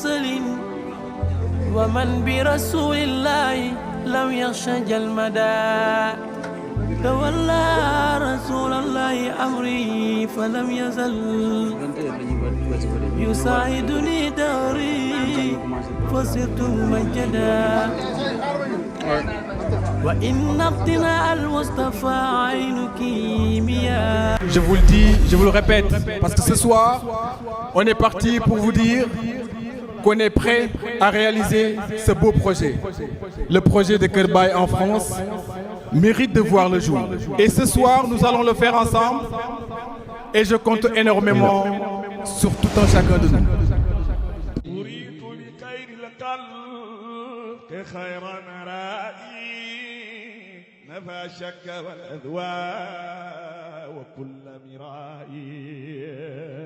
مرسل ومن برسول الله لم يخشى المدى تولى رسول الله أمري فلم يزل يساعدني دوري فصرت ممجدا وإن ابتلاء المصطفى عين كيمياء. Je vous le dis, je vous le répète, parce que ce soir, on est parti pour vous dire qu'on est prêt à réaliser ce beau projet. Le projet de Kër Baye en France mérite de voir le jour. Et ce soir, nous allons le faire ensemble. Et je compte énormément sur tout un chacun de nous. نفى الشك والأذواء وكل مرائي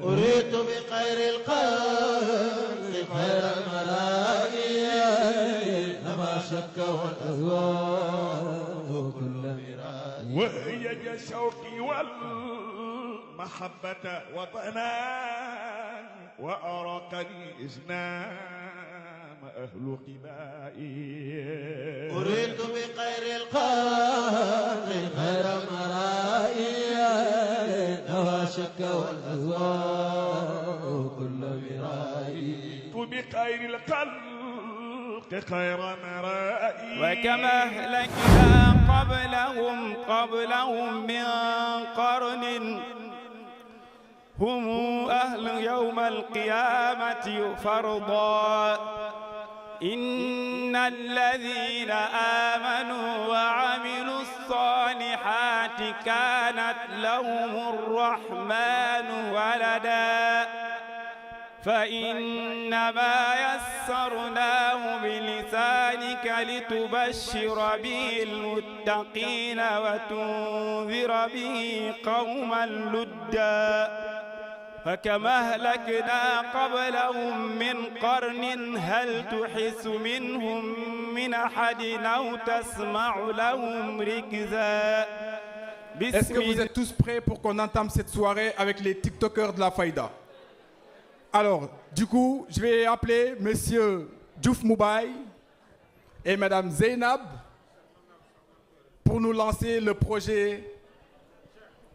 أريد بخير الخلق خير المرائي نفى الشك والأذواء وكل مرائي وهي شوقي والمحبة وطنا وأراقني إسلام أهل قبائي أريد بخير الخلق خير مرائي نوى شك والأذواء كل مرائي بخير الخلق خير مرائي وكما أهلكنا قبلهم من قرن هم أهل يوم القيامة فرضا إن الذين آمنوا وعملوا الصالحات كانت لهم الرحمن ولدا فإنما يسرناه بلسانك لتبشر به المتقين وتنذر به قوما لدا فكما أهلكنا قبلهم من قرن هل تحس منهم من أحد أو تسمع لهم ركزا. Est-ce que vous êtes tous prêts pour qu'on entame cette soirée avec les TikTokers de la Faïda? Alors, du coup, je vais appeler Monsieur Diouf Moubaye et Madame Zeynab pour nous lancer le projet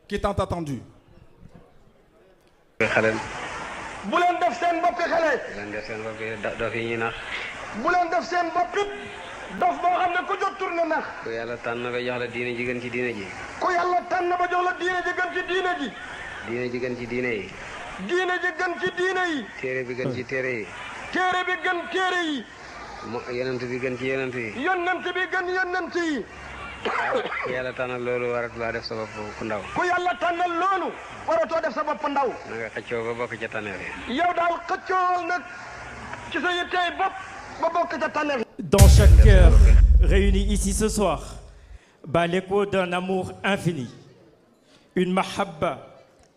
qui est tant attendu. bu leen def seen boppi xale. bu leen def seen boppi dof yi ñuy nax. bu leen def seen boppit dof boo xam ne ku jot tourné nax. ku yàlla tànn ba jox la diine ji gën ci diine ji. ku yàlla tànn ba jox la diine ji gën ci diine ji. diine ji gën ci diine yi. diine ji gën ci diine yi. téere bi gën ci téere yi. téere bi gën téere yi. yonent bi gën ci yonent yi. yonent bi gën yonent yi. ku yàlla tànnal loolu waratulaa def sa bopp ku ndaw. ku yàlla tànnal loolu waratoo def sa bopp ndaw. na nga xëccoo ba bokk ca tànneef yi. yow daal xëccool nag ci sa yittey bopp ba bokk ca tànneef. Dans chaque cœur réuni ici ce soir bat l'écho d'un amour infini, une mahabba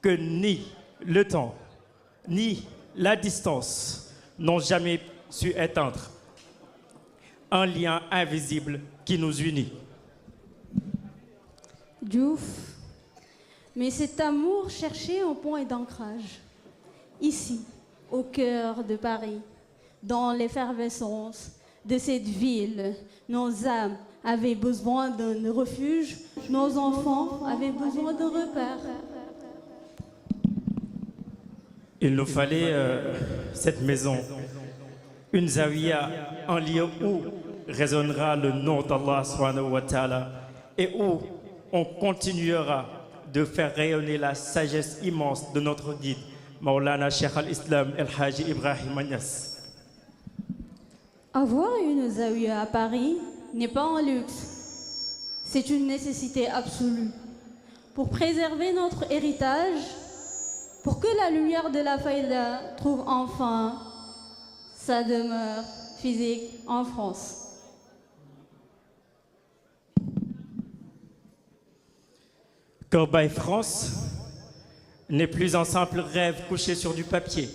que ni le temps ni la distance n'ont jamais su éteindre, un lien invisible qui nous unit. Diouf, mais cet amour cherché un point d'ancrage, ici, au cœur de Paris, dans l'effervescence de cette ville, nos âmes avaient besoin d'un refuge, nos enfants avaient besoin d'un repère. Il nous fallait cette maison, une zawiya, un lieu où résonnera le nom d'Allah subhanahu wa ta'ala et où on continuera de faire rayonner la sagesse immense de notre guide, Maulana Cheikh al-Islam El Haji Ibrahim Niass. Avoir une zawiya à Paris n'est pas un luxe, c'est une nécessité absolue pour préserver notre héritage, pour que la lumière de la Faïda trouve enfin sa demeure physique en France. Kër Baye France n'est plus un simple rêve couché sur du papier.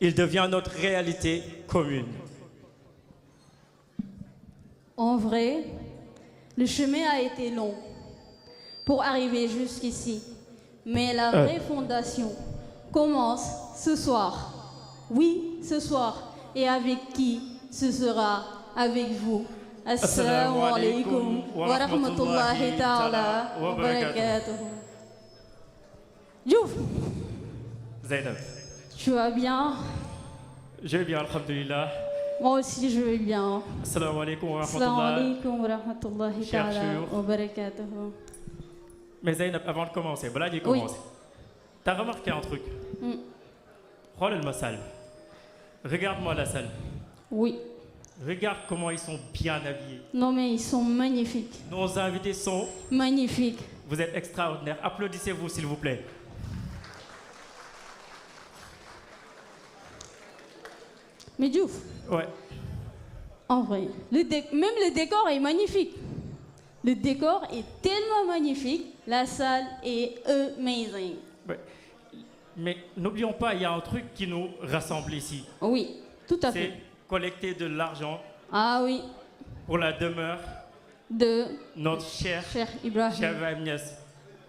Il devient notre réalité commune. En vrai, le chemin a été long pour arriver jusqu'ici. Mais la vraie fondation commence ce soir. Oui, ce soir. Et avec qui ce sera avec vous. Assalamu alaikum wa rahmatullahi ta'ala wa barakatuh. Diouf. Zainab. Tu vas bien? Je vais bien, alhamdulillah. Moi aussi, je vais bien. Assalamu alaikum wa Assalamu rahmatullahi. alaikum wa rahmatullahi ta'ala wa barakatuh. Mais Zainab, avant de commencer, voilà, j'ai commencé. T'as remarqué un truc? Regarde ma salle. Regarde-moi la salle. Oui. Regarde comment ils sont bien habillés. Non mais ils sont magnifiques. Nos invités sont magnifiques. Vous êtes extraordinaires. Applaudissez-vous s'il vous plaît. Mais Diouf. Ouais. En vrai, même le décor est magnifique. Le décor est tellement magnifique. La salle est amazing. Ouais. Mais n'oublions pas, il y a un truc qui nous rassemble ici. Oui, tout à fait. C'est collecter de l'argent. Ah oui. Pour la demeure de notre cher Ibrahim Niass,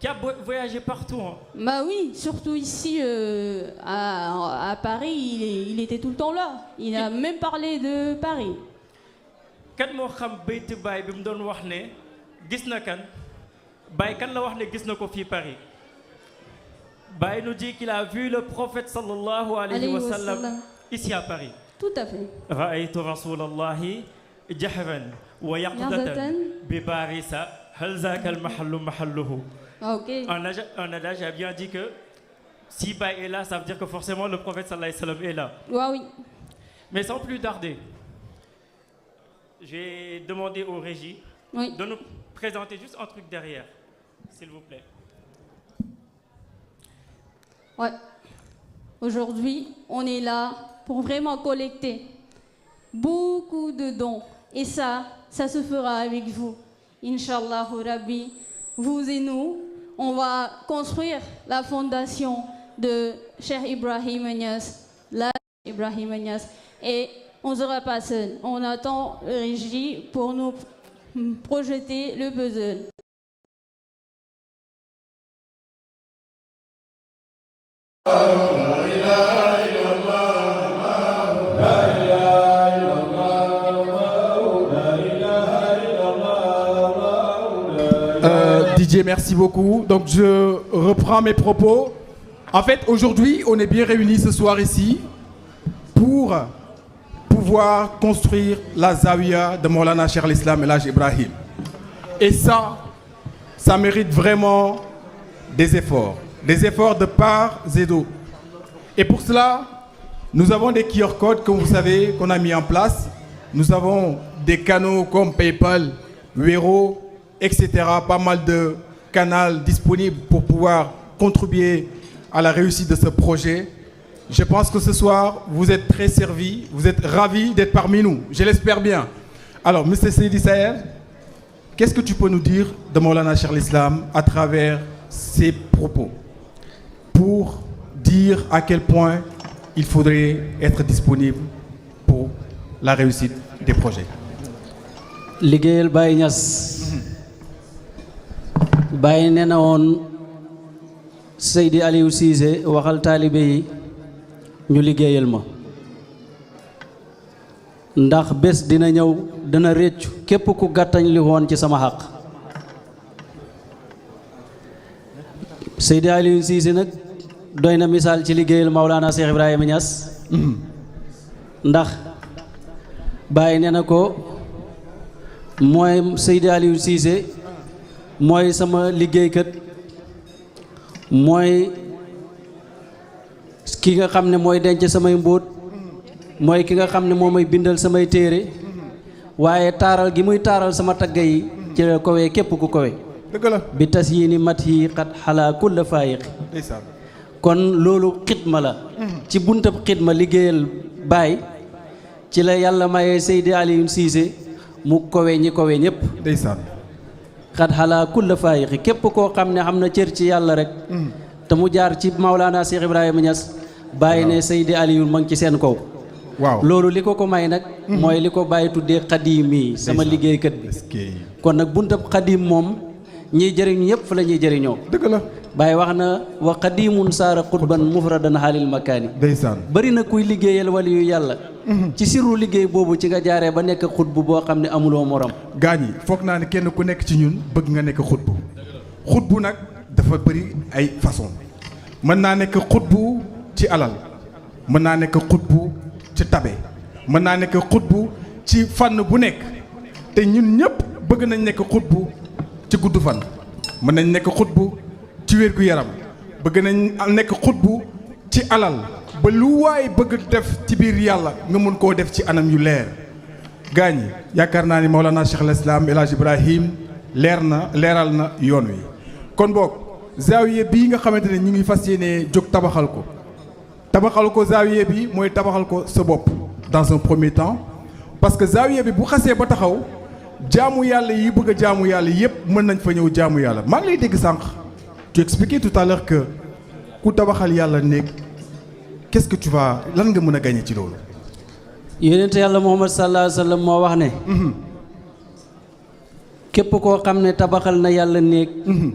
qui a voyagé partout. Hein. Bah oui, surtout ici à Paris, il était tout le temps là. Il a même parlé de Paris. Kan moo xam Bayt Baay bi mu doon wax ne gis na kan Baay kan la wax ne gis na ko fii Paris. Baay nous dit qu'il a vu le prophète sallallahu alayhi wa sallam ici à Paris. Tout à fait. Ra'aytu Rasulallahi jahran wa yaqdatan bi Barisa hal zaka al mahallu mahalluhu. Ok. Un adage a bien dit que si Baay est là, ça veut dire que forcément le prophète sallallahu alayhi wa sallam est là. Ouais, oui. Mais sans plus tarder, j'ai demandé aux régies de nous présenter juste un truc derrière, s'il vous plaît. Ouais. Aujourd'hui, on est là pour vraiment collecter beaucoup de dons. Et ça se fera avec vous. Inch'Allah Rabbi, vous et nous, on va construire la fondation de Cheikh Ibrahim Niass, Ibrahim Niass. Et on ne sera pas seul. On attend le régie pour nous projeter le puzzle. Didier, merci beaucoup. Donc je reprends mes propos. En fait, aujourd'hui, on est bien réunis ce soir ici pour pouvoir construire la Zawiya de Maulana Cheikh al-Islam El Hadj Ibrahim. Et ça mérite vraiment des efforts de part et d'autre. Et pour cela, nous avons des QR codes, comme vous savez, qu'on a mis en place. Nous avons des canaux comme PayPal, Wero, etc. Pas mal de canaux disponibles pour pouvoir contribuer à la réussite de ce projet. Je pense que ce soir, vous êtes très servis, vous êtes ravis d'être parmi nous. Je l'espère bien. Alors, M. Seydi Saher, qu'est-ce que tu peux nous dire de Maulana Cheikh al-Islam à travers ces propos pour dire à quel point il faudrait être disponible pour la réussite des projets? Liggéeyal Baye Niass Baye nee na woon Seydi Aliou Cissé waxal taalibe yi ñu liggéeyal ma ndax bés dina ñëw dana réccu képp ku gàttañ li woon ci sama xaq. Seydi Aliou Cissé nag doy na misaal ci liggéeyal Maulana Cheikh Ibrahima Niass ndax Baye nee na ko mooy Seydi Aliou Cissé mooy sama liggéeykat mooy ki nga xam ne mooy denc samay mbóot mooy ki nga xam ne moo may bindal samay téere waaye taaral gi muy taaral sama tagga yi ci la kowee képp ku kowe bi tas yi ni mat yi xat xalaa kulla faayiqi kon loolu xidma la ci buntab xidma liggéeyal Baay ci la yàlla mayee Seydi Aliou Cissé mu kowe ñi kowe ñépp xat xalaa kulla faayiqi képp koo xam ne xam na cër ci yàlla rek te mu jaar ci Maulana Cheikh Ibrahima Niass Baye ne Seydi Aliou ma ngi ci seen kaw. waaw loolu li ko ko may nag mooy li ko Baye tuddee xadiim yi sama liggéeykat bi kon nag buntab xadiim moom ñiy jëriñu yëpp fa la ñuy jëriñoo. dëgg la Baye wax na wa qadimun saara xutban mufradan xaalil makaani. ndeysaan bëri na kuy liggéeyal wali yu yàlla. ci siru liggéey boobu ci nga jaaree ba nekk xutbu boo xam ne amuloo morom. gaañ yi foog naa ne kenn ku nekk ci ñun bëgg nga nekk xutbu. xutbu nag dafa bëri ay façon mën naa nekk xutbu ci alal mën naa nekk xutbu ci tabe mën naa nekk xutbu ci fànn bu nekk te ñun ñëpp bëgg nañ nekk xutbu ci gudd fan mën nañ nekk xutbu ci wér gu yaram bëgg nañ nekk xutbu ci alal ba lu waay bëgg def ci biir yàlla nga mun koo def ci anam yu leer gaañ yi yaakaar naa ni Mawlana Cheikh al Islam El Hadj Ibrahim leeral na yoon wi kon boog zaawiye bii nga xamante ne ñu ngi fas yéene jóg tabaxal ko zaawiye bi mooy tabaxal ko sa bopp dans un premier temps parce que zaawiye bi bu xasee ba taxaw jaamu yàlla yi bëgg a jaamu yàlla yépp mën nañ fa ñëw jaamu yàlla maa ngi lay dégg sànq tu expliquais tout à l'heure que ku tabaxal yàlla néeg qu'est-ce que tu vas lan nga mën a gagner ci loolu. yonent yàlla Muhammad sallallahu alayhi wa sallam moo wax ne. képp koo xam ne tabaxal na yàlla néeg.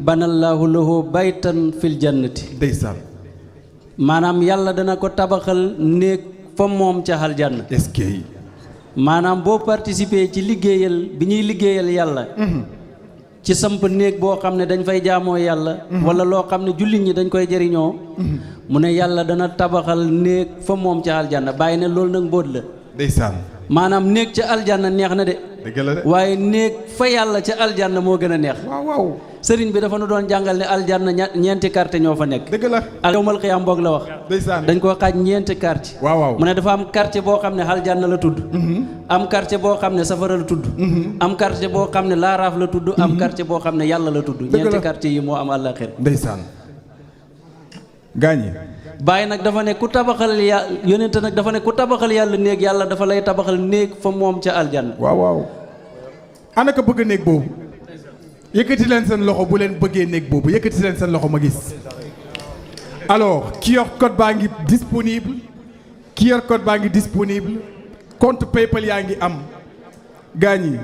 banallaahu lahu baytan fil jannati. ndeysaan. maanaam yàlla dana ko tabaxal néeg fa moom ca aljanna. est-ce que. maanaam boo participer ci liggéeyal bi ñuy liggéeyal yàlla. ci samp néeg boo xam ne dañ fay jaamoo yàlla. wala loo xam ne jullit ñi dañ koy jëriñoo. mu ne yàlla dana tabaxal néeg fa moom ca aljanna bàyyi ne loolu nag mbóot la. ndeysaan. maanaam néeg ca aljanna neex na de. dëgg la de waaye néeg fa yàlla ca aljanna moo gën a neex. waaw. sëriñ bi dafa nu doon jàngal ne aljanna ñeenti quartier ñoo fa nekk. dëgg la. yawmal qiyaam boog la wax. ndeysaan. dañ koo xaaj ñeenti quartier. waaw. mu ne dafa am quartier boo xam ne aljanna la tudd. am quartier boo xam ne safara la tudd. am quartier boo xam ne laaraaf la tudd. am quartier boo xam ne yàlla la tudd. ñeenti quartier yi moo am àllaaxira. ndeysaan. gaañi. Baay nag dafa ne ku tabaxal yàlla yonent nag dafa ne ku tabaxal yàlla néeg yàlla dafa lay tabaxal néeg fa moom ca aljanna. waaw. ana ka bëgg néeg boobu. yëkkati leen seen loxo bu leen bëggee néeg boobu yëkkati leen seen loxo ma gis. alors QR code baa ngi disponible. QR code baa ngi disponible. compte PayPal yaa ngi am. gaañi.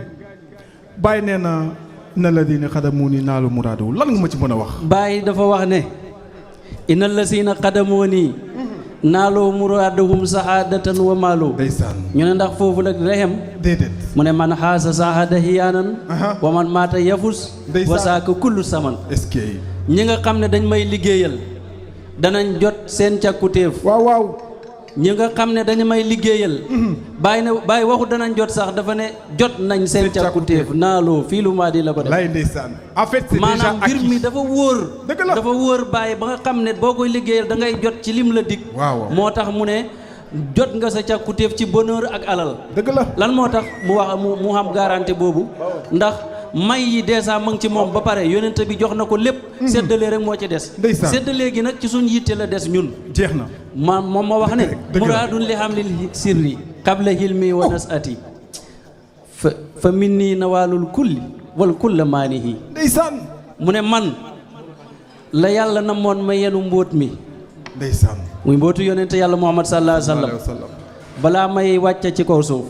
Baay nee na la dina xadamuuni naalu muraadu lan nga ma ci mën a wax. Baay dafa wax ne. inna allazina qadamooni naaloo muraadahum sahaadatan wa maaloo. ndeysaan. ñu ne ndax foofu nag rehem. déedéet. mu ne man xaasa sahaada hiyaanan wa man maata yafus. ndeysaan. wasaaka kullu saman. est-ce que. ñi nga xam ne dañ may liggéeyal danañ jot seen càkkutéef. waaw. ñi nga xam ne dañu may liggéeyal. bàyyi waxu danañ jot sax dafa ne jot nañ seen càkkutéef naaloo fii lu maa di la ko def. lay ndeysaan. en fait c'est déjà maanaam mbir acquis. mi dafa wóor. dëgg la dafa wóor bàyyi ba nga xam ne boo koy liggéeyal da ngay jot ci lim la dig. waaw. moo tax mu ne jot nga sa càkkutéef ci bonheur ak alal. dëgg la. lan moo tax mu wax mu xam garantie boobu ndax may yi dèjà mu ngi ci moom ba pare yonent bi jox na ko lépp. séddale rek moo ci des. ndeysaan. séddale gi nag ci suñ yitte la des ñun. jeex na. moom ma wax ne. dëgg la. muraadun li hamlil sirri qabla hilmi wa nasati fa minni nawaalul kulli wal kulla maanihi. ndeysaan. mu ne man la yàlla namoon ma yenu mbóot mi. ndeysaan. muy mbóotu yonent yàlla Muhammad sallallahu alayhi wa sallam balaa may wàcce ci kaw suuf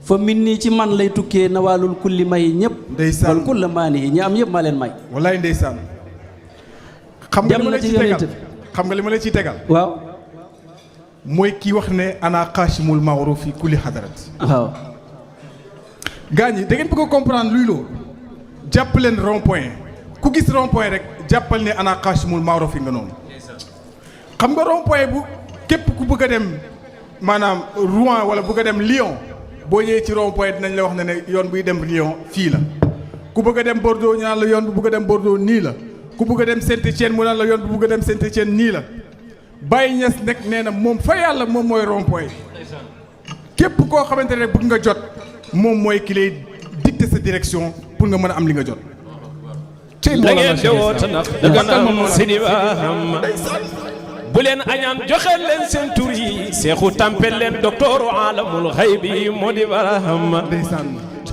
fa min nii ci man lay tukkee nawaalul kulli may ñëpp. ndeysaan. wal kulla maanihi ñi am ñëpp maa leen may. wallaay ndeysaan. xam nga li dem ma na la ci ciy tegal yonent bi. xam nga li ma la ciy tegal. waaw. mooy kii wax ne ana xaasimul mawru fi kulli xadarat. waaw. gaañ yi da ngeen bëgg a comprendre luy loolu. jàpp leen rond point ku gis rond point rek jàppal ne ana xaasimul mawru fi nga noonu. xam nga rond point bu képp ku bëgg a dem maanaam Rouen wala bëgg a dem Lyon boo ñëwee ci rond point dinañ la wax ne yoon buy dem Lyon fii la. ku bëgg a dem Bordeaux ñu naan la yoon bu bëgg a dem Bordeaux nii la. ku bëgg a dem Saint-Étienne mu naan la yoon bu bëgg a dem Saint-Étienne nii la. Baye Niass nekk nee na moom fa yàlla moom mooy rond point képp koo xamante ne bëgg nga jot moom mooy ki lay dicter sa direction pour nga mën a am li nga jot. da ngeen di woote nag dëgg na Sidi Barham bu leen añaan joxe leen seen tur yi seexu tampel leen docteur alamul xaybi moo di Barham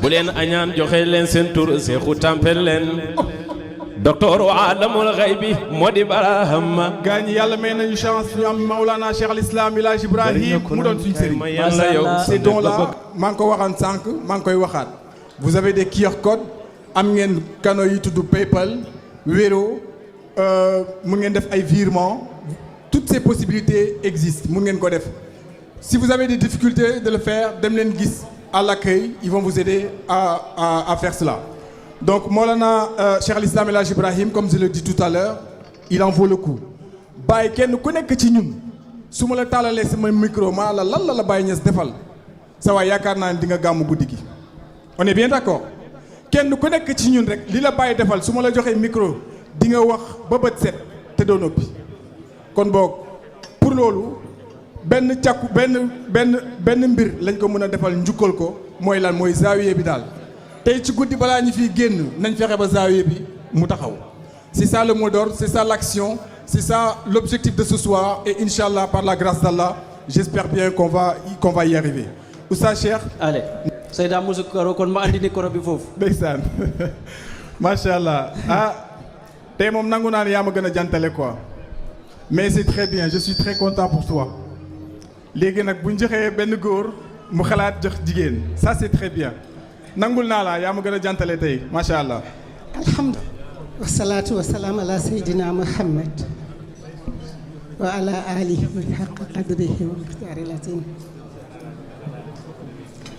bu leen añaan joxe leen seen tur seexu tampel leen docteur alamul xaybi moo di Barham. gaa ñi yàlla may nañu chance ñu am Maulana Cheikh al Islam El Hadj Ibrahim mu doon suñu sëriñ. yàlla yow ces dons là maa ngi ko waxaan sànq maa ngi koy waxaat. vous avez des QR code am ngeen canaux yi tudd PayPal Wero mu ngeen def ay virements toutes ces possibilités existent mu ngeen ko def si vous avez des difficultés de le faire dem leen gis à l'accueil ils vont vous aider à faire cela donc Mawlana Cheikh al Islam El Hadj Ibrahim comme je le dis tout à l'heure il en vaut le coup Baye kenn ku nekk ci ñun su ma la taalalee sama micro maa la lan la Baye Niass defal sa waay yaakaar naa ne di nga gàmmu guddi gi on est bien d'accord kenn ku nekk ci ñun rek li la Baye defal su ma la joxee micro di nga wax ba bët set te doo noppi kon boog pour loolu benn càkku benn mbir lañ ko mën a defal njukkal ko mooy lan mooy zaawiye bi daal tey ci guddi balaa ñu fiy génn nañ fexe ba zaawiye bi mu taxaw c'est ça le mot d'ordre c'est ça l'action c'est ça l'objectif de ce soir et Inch'Allah par la grâce d'Allah j'espère bien qu'on va y arriver Oustaz Cheikh allez Seyda Moussa Karo kon ma andi micro bi foofu ndeysaan macha allah tey moom nangu naa ne yaa ma gën a jantale quoi mais c'est très bien je suis très content pour toi léegi nag bu ñu joxee benn góor mu xalaat jox jigéen ça c'est très bien nangul naa la yaa ma gën a jantale tey macha allah. alhamdulillah wasalaatu wasalaam ala sayyidina Muhammad wa ala alihi haqqa qadrihi wa miqdaari lazim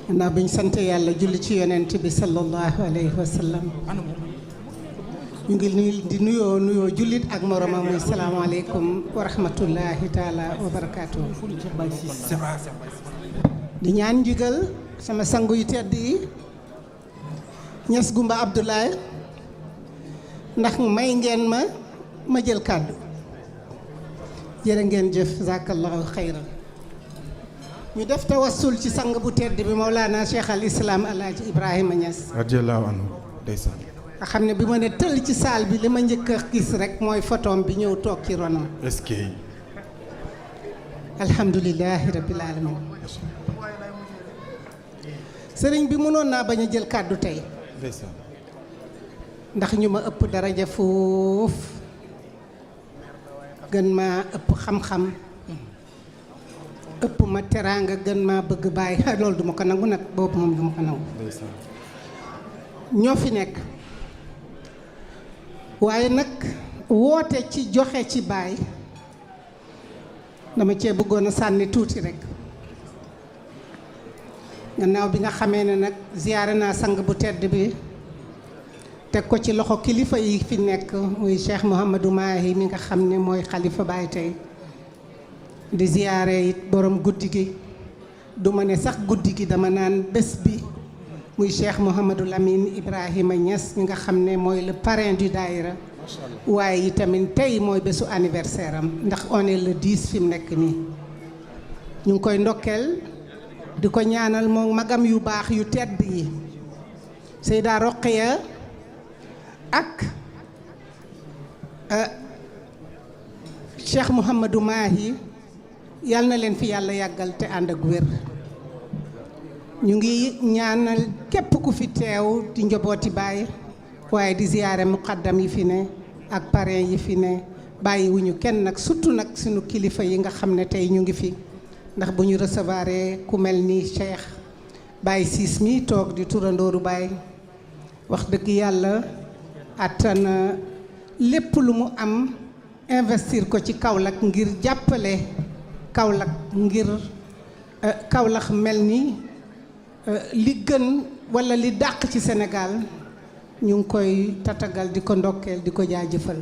naa bu ñu sant yàlla julli ci yonent bi sallallahu alayhi wa sallam ñu ngi di nuyoo jullit ak moromam muy salaamaaleykum wa rahmatullahi taala wa barakaatu. di ñaan njigal sama sangu yu tedd yi Niass Goumba Abdoulaye ndax may ngeen ma jël kàddu jërë ngeen jëf zakallahu xayran ñu def tawassul ci sang bu tedd bi Mawlana Cheikh al Islam El Hadj Ibrahima Niass radiyallahu anhu ndeysaan nga xam ne bi ma ne tëll ci saal bi li ma njëkk a gis rek mooy photom bi ñëw toog ci ronam est-ce que alhamdulilahi rabbil alamin sëriñ bi mënoon naa bañ a jël kàddu tey ndax ñu ma ëpp daraja foofu gën ma ëpp xam-xam ëpp ma teraanga gën ma bëgg bàyyi loolu duma ko nangu nag boobu moom duma ko nangu ñoo fi nekk waaye nag woote ci joxe ci baay dama cee bëggoon a sànni tuuti rek gannaaw bi nga xamee ne nag ziyaare naa sang bu tedd bi teg ko ci loxo kilifa yi fi nekk muy Cheikh Mouhamadou Mahi mi nga xam ne mooy xalifa baay tey di ziyaare it borom guddi gi du ma ne sax guddi gi dama naan bés bi muy Cheikh Mouhamadou Lamine Ibrahima Niass mi nga xam ne mooy le parrain du daïra waaye itamit tey mooy bésu anniversaire am ndax on est le 10 fi mu nekk nii ñu ngi koy ndokkeel di ko ñaanal moom magam yu baax yu tedd yi Seyda Roqiya ak Cheikh Mouhamadou Mahi yal na leen fi yàlla yàggal te ànd ak wér ñu ngi ñaanal képp ku fi teew di njabooti baay waaye di ziyaare muqaddam yi fi ne ak parrain yi fi ne bàyyiwuñu kenn nag surtout nag suñu kilifa yi nga xam ne tey ñu ngi fi ndax bu ñu recevoir ku mel ni Cheikh Baye Ciss mi toog di turandooru Baye wax dëgg yàlla attana lépp lu mu am investir ko ci Kaolack ngir jàppale Kaolack ngir Kaolack mel ni li gën walla li dàq ci Sénégal ñu ngi koy tatagal di ko ndokkeel di ko jaajëfal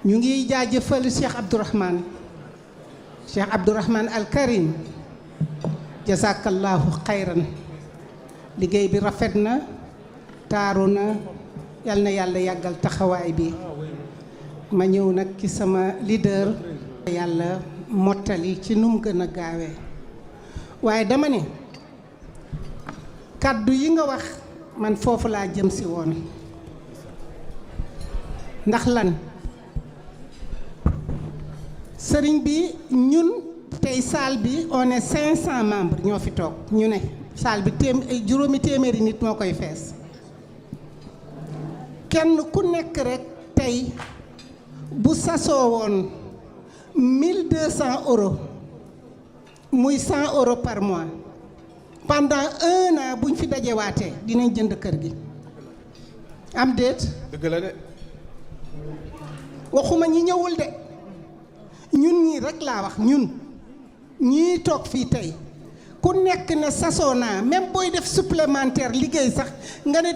ñu ngi jaajëfal Cheikh Abdourahman Al Karim jazakallahu xayran liggéey bi rafet na taaru na yal na yàlla yàggal taxawaay bi ma ñëw nag ci sama leader yàlla mottali ci nu mu gën a gaawee waaye dama ne kàddu yi nga wax man foofu laa jëm si woon ndax lan sëriñ bi ñun tey salle bi on est 500 membres ñoo fi toog ñu ne salle bi juróomi téeméeri nit moo koy fees kenn ku nekk rek tey bu sasoo woon 1200 euros muy 100 euros par mois pendant 1 an buñ fi dajewaatee dinañ jënd kër gi am déet. dëgg la de. waxuma ñi ñëwul de ñun ñii rek laa wax ñun ñii toog fii tey ku nekk ne sasoo naa même booy def supplémentaire liggéey sax nga ne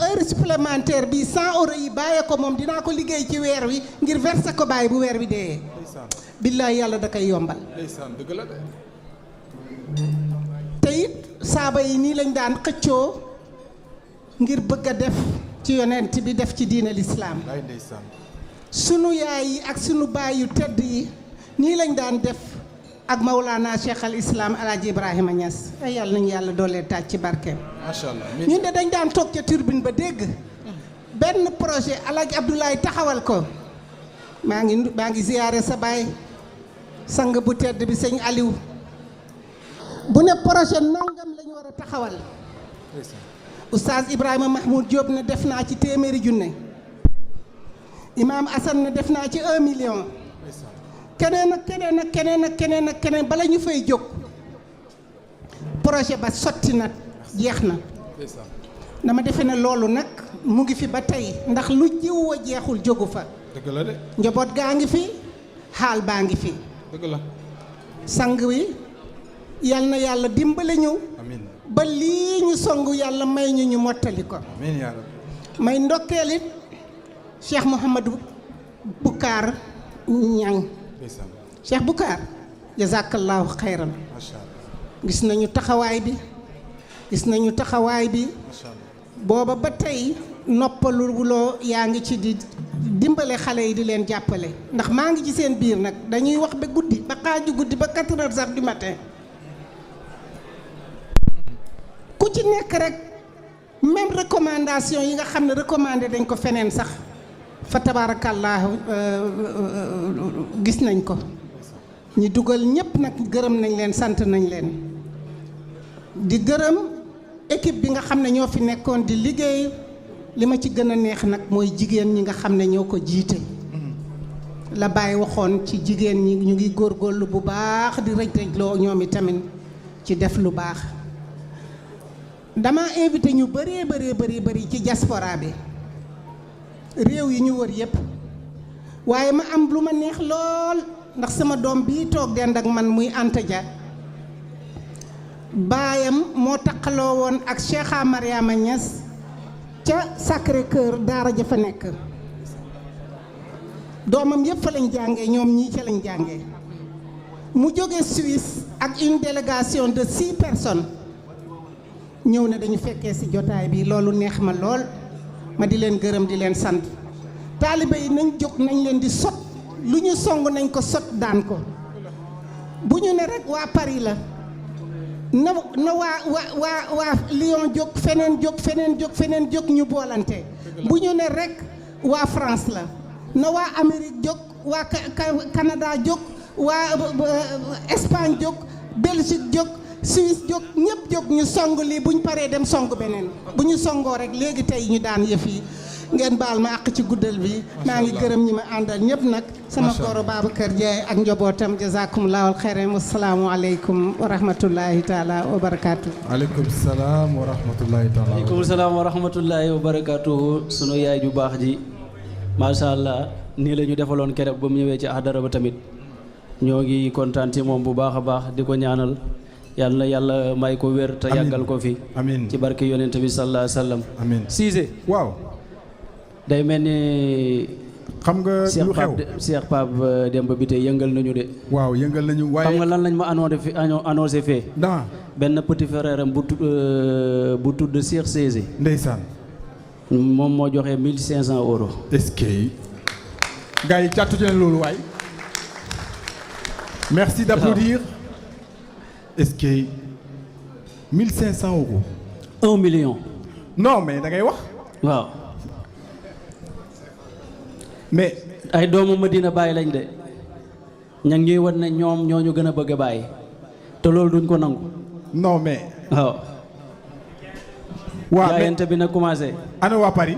heure supplémentaire bi 100 € yi bàyyee ko moom dinaa ko liggéey ci weer wi ngir verser ko bàyyi bu weer wi dee. billaay yàlla da koy yombal. dëgg la de. te it saaba yi nii lañ daan xëccoo ngir bëgg a def ci yonent bi def ci diine lislaam sunu yaay yi ak sunu baay yu tedd yi nii lañ daan def ak Maulana Cheikh al Islam Alaaji Ibrahima Niass ay yàlla nañu yàlla doolee taaj ci barkeem. macha allah ñun de dañ daan toog ca turbine ba dégg benn projet Alaaji Abdoulaye taxawal ko maa ngi ziyaare sa baay sang bu tedd bi sëñ Aliou bu ne projet nangam lañu war a taxawal Oustaz Ibrahima Mahmoud Diop ne def naa ci téeméeri junne Imam Assane ne def naa ci 1 million keneen ak keneen ak keneen ak keneen ak keneen bala ñu fay jóg projet ba sotti na jeex na dama defe ne loolu nag mu ngi fi ba tey ndax lu jiw a jeexul jógu fa. dëgg la de. njaboot gaa ngi fi xaal baa ngi fi. dëgg la. sang wi yal na yàlla dimbale ñu. amiin ba lii ñu songu yàlla may ñu mottali ko. amiin yaa rabbi. may ndokkeel it Cheikh Mouhamadou Boucar Niang. Cheikh Boucar jazakallahu xayran. gis nañu taxawaay bi. booba ba tey noppaluloo yaa ngi ci di dimbale xale yi di leen jàppale ndax maa ngi ci seen biir nag dañuy wax ba guddi ba xaaju guddi ba 4 heures du matin ku ci nekk rek même recommandation yi nga xam ne recommandé dañ ko feneen sax fa tabaarakallaahu gis nañ ko ñi dugal ñépp nag gërëm nañ leen sant nañ leen di gërëm équipe bi nga xam ne ñoo fi nekkoon di liggéey li ma ci gën a neex nag mooy jigéen ñi nga xam ne ñoo ko jiite la Baye waxoon ci jigéen ñi ñu ngi góorgóorlu bu baax di rëj-rëjloo ñoom itamit ci def lu baax dama invité ñu bëri ci diaspora bi réew yi ñu wër yépp waaye ma am lu ma neex lool ndax sama doom bii toog dend ak man muy Anta Dia baayam moo taqaloo woon ak Cheikha Mariama Niass ca Sacré-Cœur daara ja fa nekk doomam yëpp fa lañ jàngee ñoom ñii ca lañ jàngee mu jóge Suisse ak une délégation de 6 personnes ñëw ne dañu fekkee ci jotaay bi loolu neex ma lool ma di leen gërëm di leen sant taalibe yi nañ jóg nañ leen di sot lu ñu song nañ ko sot daan ko bu ñu ne rek waa Paris la na waa Lyon jóg feneen jóg ñu boolante bu ñu ne rek waa France la na waa Amérique jóg waa Canada jóg waa Espagne jóg Belgique jóg Suisse jóg ñëpp jóg ñu song lii bu ñu paree dem song beneen bu ñu songoo rek léegi tey ñu daan yëf yi ngeen baal ma àq ci guddal bi maa ngi gërëm ñi ma àndal ñëpp nag sama goro Babacar Diaye ak njabootam jazakumullahu xayran wasalaamu aleykum wa rahmatullahi taala wa barakaatu. aleykum salaam wa rahmatullahi taala. aleykum salaam wa rahmatullahi wa barakaatu. sunu yaay ju baax ji macha allah nii la ñu defaloon keroog ba mu ñëwee ci hadara ba tamit ñoo ngi kontaan ci moom bu baax a baax di ko ñaanal yàlla na yàlla may ko wér te yàggal ko fi. amiin ci barke yonent bi sallallahu alayhi wa sallam. amiin Cissé waaw. day mel ni. xam nga lu xew Cheikh Pape Demba bi tey yëngal nañu de. waaw yëngal nañu waaye. xam nga lan lañ ma annoncé fee. benn petit frère am bu tudd Cheikh Cissé. ndeysaan. moom moo joxe 1500 euros. est-ce que. gars yi càttu ci leen loolu waay. merci d'applaudir. est-ce que 1500 euros. 1 million. non mais da ngay wax. waaw. mais ay doomu Medina Baye lañ de ña ngi ñuy wan ne ñoom ñoo ñu gën a bëgg a Baye te loolu duñ ko nangu. non mais. waaw. waa jaayante bi na commencé. ana waa Paris.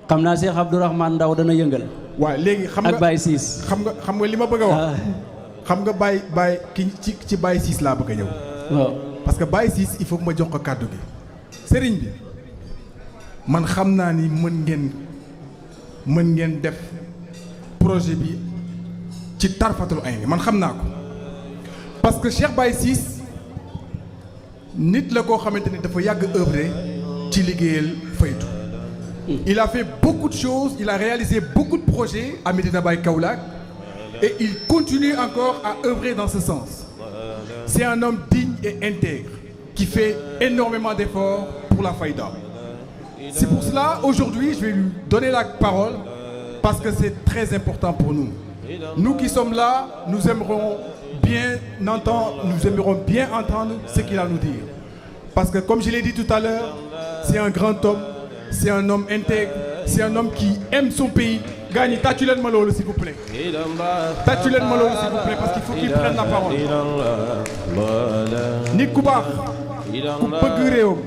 xam naa Cheikh Abdourahmane Ndaw dana yëngal. waaw léegi xam nga ak Baye Ciss. xam nga li ma bëgg a wax. xam nga Baye ki ci Baye Ciss laa bëgg a ñëw. waaw parce que Baye Ciss il faut que ma jox ko kàddu gi. sëriñ bi man xam naa ni mën ngeen def projet bi ci tarfatul ayni man xam naa ko parce que Cheikh Baye Ciss nit la koo xamante ni dafa yàgg œuvrer ci liggéeyal faydu. Il a fait beaucoup de choses, il a réalisé beaucoup de projets à Medina Baye Kaolack et il continue encore à œuvrer dans ce sens. C'est un homme digne et intègre qui fait énormément d'efforts pour la Faïda. C'est pour cela, aujourd'hui, je vais lui donner la parole parce que c'est très important pour nous. Nous qui sommes là, nous aimerons bien entendre ce qu'il a à nous dire. Parce que comme je l'ai dit tout à l'heure, c'est un grand homme, c'est un homme intègre, c'est un homme qui aime son pays. Gagné, tâchez le malheur s'il vous plaît. Tâchez le malheur s'il vous plaît parce qu'il faut qu'il prenne la parole. Nit ku baax ku bëgg réewam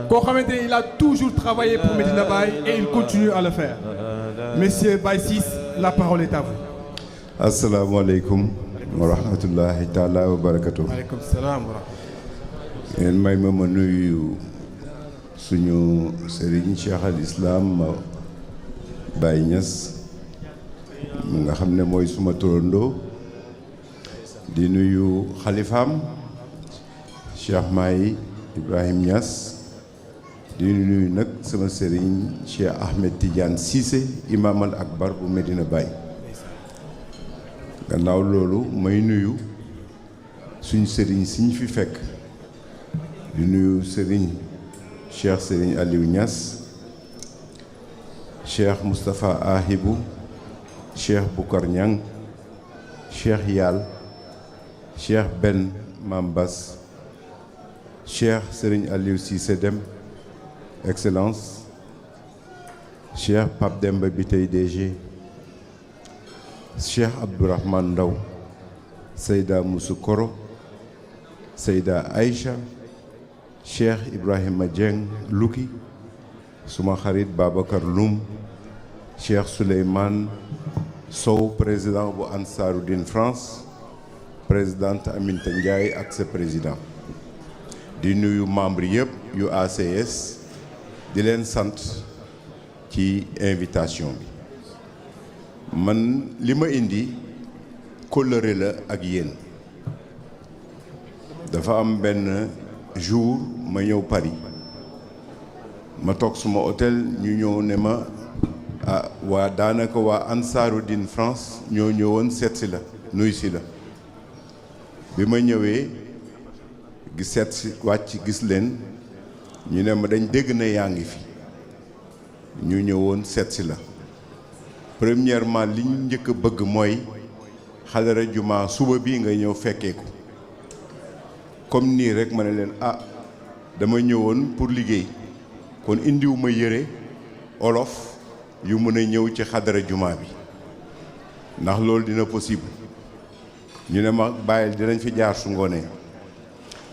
koo xamante ne il a toujours travaillé pour Medina Baye et il continue à le faire. Monsieur Baye Ciss, la parole est à vous. Assalamu alaikum wa rahmatullahi ta'ala wa barakatuh. Aleykum salaam wa rahmatulah. Ngeen may ma nuyu suñu Serigne Cheikh al Islam Baye Niass mu nga xam ne mooy suma turandoo di nuyu xalifaam Cheikh Mahi Ibrahim Niass di nuyu nag sama Serigne Cheikh Ahmed Tidiane Cissé imam al akbar bu Medina Baye. Gannaaw loolu may nuyu suñu Serigne siñ fi fekk di nuyu Serigne Cheikh Serigne Aliou Niass Cheikh Moustapha Ahibou Cheikh Boukar Niang Cheikh Yal Cheikh Ben Mambas Cheikh Serigne Aliou Cissé Dem Excellence Cheikh Pape Demba Bitey DG Cheikh Abdourahmane Ndaw Seyda Moussou Koro Seyda Aïcha Cheikh Ibrahima Dieng Luki suma xarit Babacar Loum Cheikh Souleymane Sow président bu Ansaroudine France présidente Aminata Ndiaye ak sa président di nuyu membre yëpp yu ACS di leen sant ci invitation bi man li ma indi kóllëre la ak yéen dafa am benn jour ma ñëw Paris ma toog suma hôtel ñu ñëw ne ma waa daanaka waa Ansaroudine France ñoo ñëwoon seet si la nuy si la bi ma ñëwee gi seet si wàcc gis leen ñu ne ma dañ dégg na yaa ngi fi ñu ñëwoon seet si la premièrement li ñu njëkk a bëgg mooy xadara juma suba bi nga ñëw fekkee ko comme nii rek ma ne leen dama ñëwoon pour liggéey kon indiwuma yëre olof yu mën a ñëw ci xadara juma bi ndax loolu dina possible ñu ne ma bàyyil dinañ fi jaar su ngoonee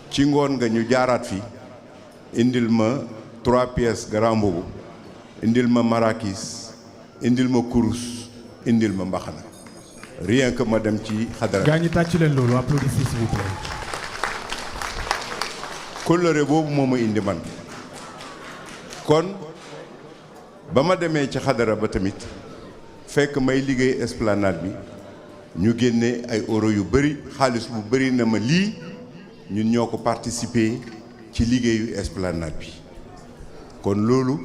ci ngoon nga ñu jaaraat fi indil ma 3 pièces grand boubou indil ma marakis indil ma kurus indil ma mbaxana rien que ma dem ci xadara. gaa ñi tàcc leen loolu applaudissez s'il vous plaît. kóllëre boobu moo ma indi man kon ba ma demee ci xadara ba tamit fekk may liggéey esplanade bi ñu génne ay euro yu bëri xaalis bu bëri na ma lii ñun ñoo ko participer ci liggéeyu esplanade bi kon loolu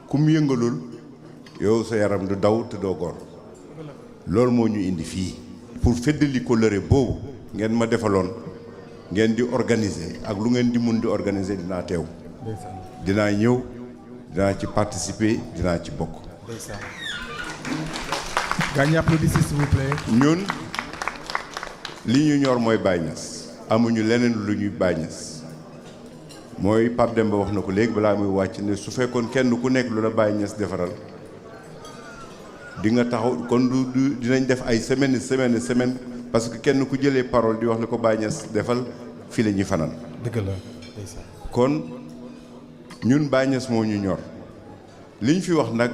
ku mu yëngalul yow sa yaram du daw te doo góor loolu moo ñu indi fii pour feddali kóllëre boobu ngeen ma defaloon ngeen di organiser ak lu ngeen di mun di organiser dinaa teew dinaa ñëw dinaa ci participer dinaa ci bokk. gaa ñi applaudissez s'il vous plaît. ñun li ñu ñor mooy Baye Niass amuñu leneen lu ñuy Baye Niass mooy Pape Demba wax na ko léegi balaa muy wàcc ne su fekkoon kenn ku nekk lu la Baye Niass defaral di nga taxaw kon du dinañ def ay semaine parce que kenn ku jëlee parole di wax ne ko Baye Niass defal fii la ñuy fanaan. dëgg la. kon ñun Baye Niass moo ñu ñor liñ fi wax nag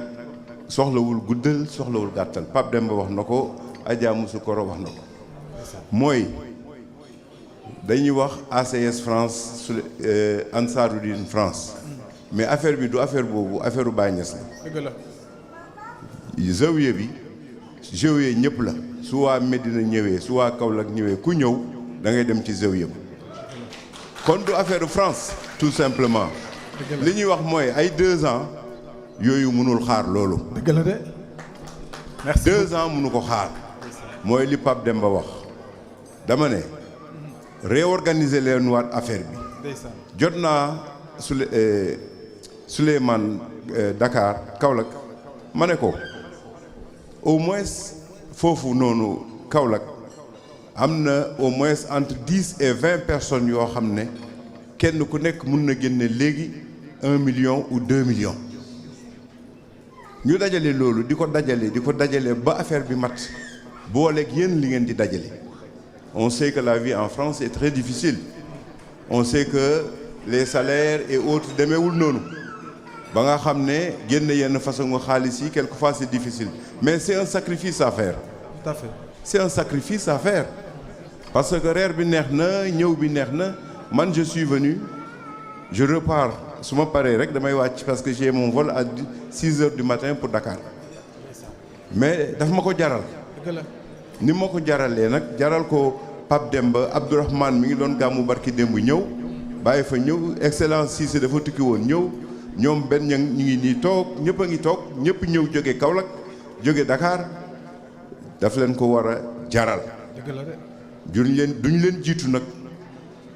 soxlawul guddal soxlawul gàttal Pape Demba wax na ko Adja Moussou Koro wax na ko mooy dañuy wax ACS France su Ansaroudine France mais affaire bi du affaire boobu affaire u Baye Niass la. dëgg la. zawiya bi zawiya ñëpp la su waa Médina ñëwee su waa Kaolack ñëwee ku ñëw da ngay dem ci zawiya kon du affaire de France tout simplement li ñuy wax mooy ay 2 ans yooyu mënul xaar loolu. dëgg la de. merci 2 ans mënu ko xaar mooy li Pape Demba wax dama ne réorganiser leen waat affaire bi. jot naa Souleymane Dakar Kaolack ma ne ko au moins foofu noonu Kaolack am na au moins entre 10 et 20 personnes yoo xam ne kenn ku nekk mun na génne léegi 1 million ou 2 millions ñu dajale loolu di ko dajale ba affaire bi mat booleeg yéen li ngeen di dajale. On sait que la vie en France est très difficile. On sait que les salaires et autres demeewul noonu ba nga xam ne génn yenn façon xaalis yi quelquefois c'est difficile mais c'est un sacrifice à faire. Tout à fait. C'est un sacrifice à faire parce que reer bi neex na ñëw bi neex na man je suis venu je repars su ma paree rek damay wàcc parce que j'ai mon vol à 6 heures du matin pour Dakar mais daf ma ko jaral. ni ma ko jaralee nag jaral ko Pape Demba Abdourahmane mi ngi doon gàmmu barki démb ñëw bàyyi fa ñëw excellence Cissé dafa tukki woon ñëw ñoom benn ñu ngi nii toog ñëpp a ngi toog ñëpp ñëw jóge Kaolack jóge Dakar daf leen ko war a jaral. duñ leen jiitu nag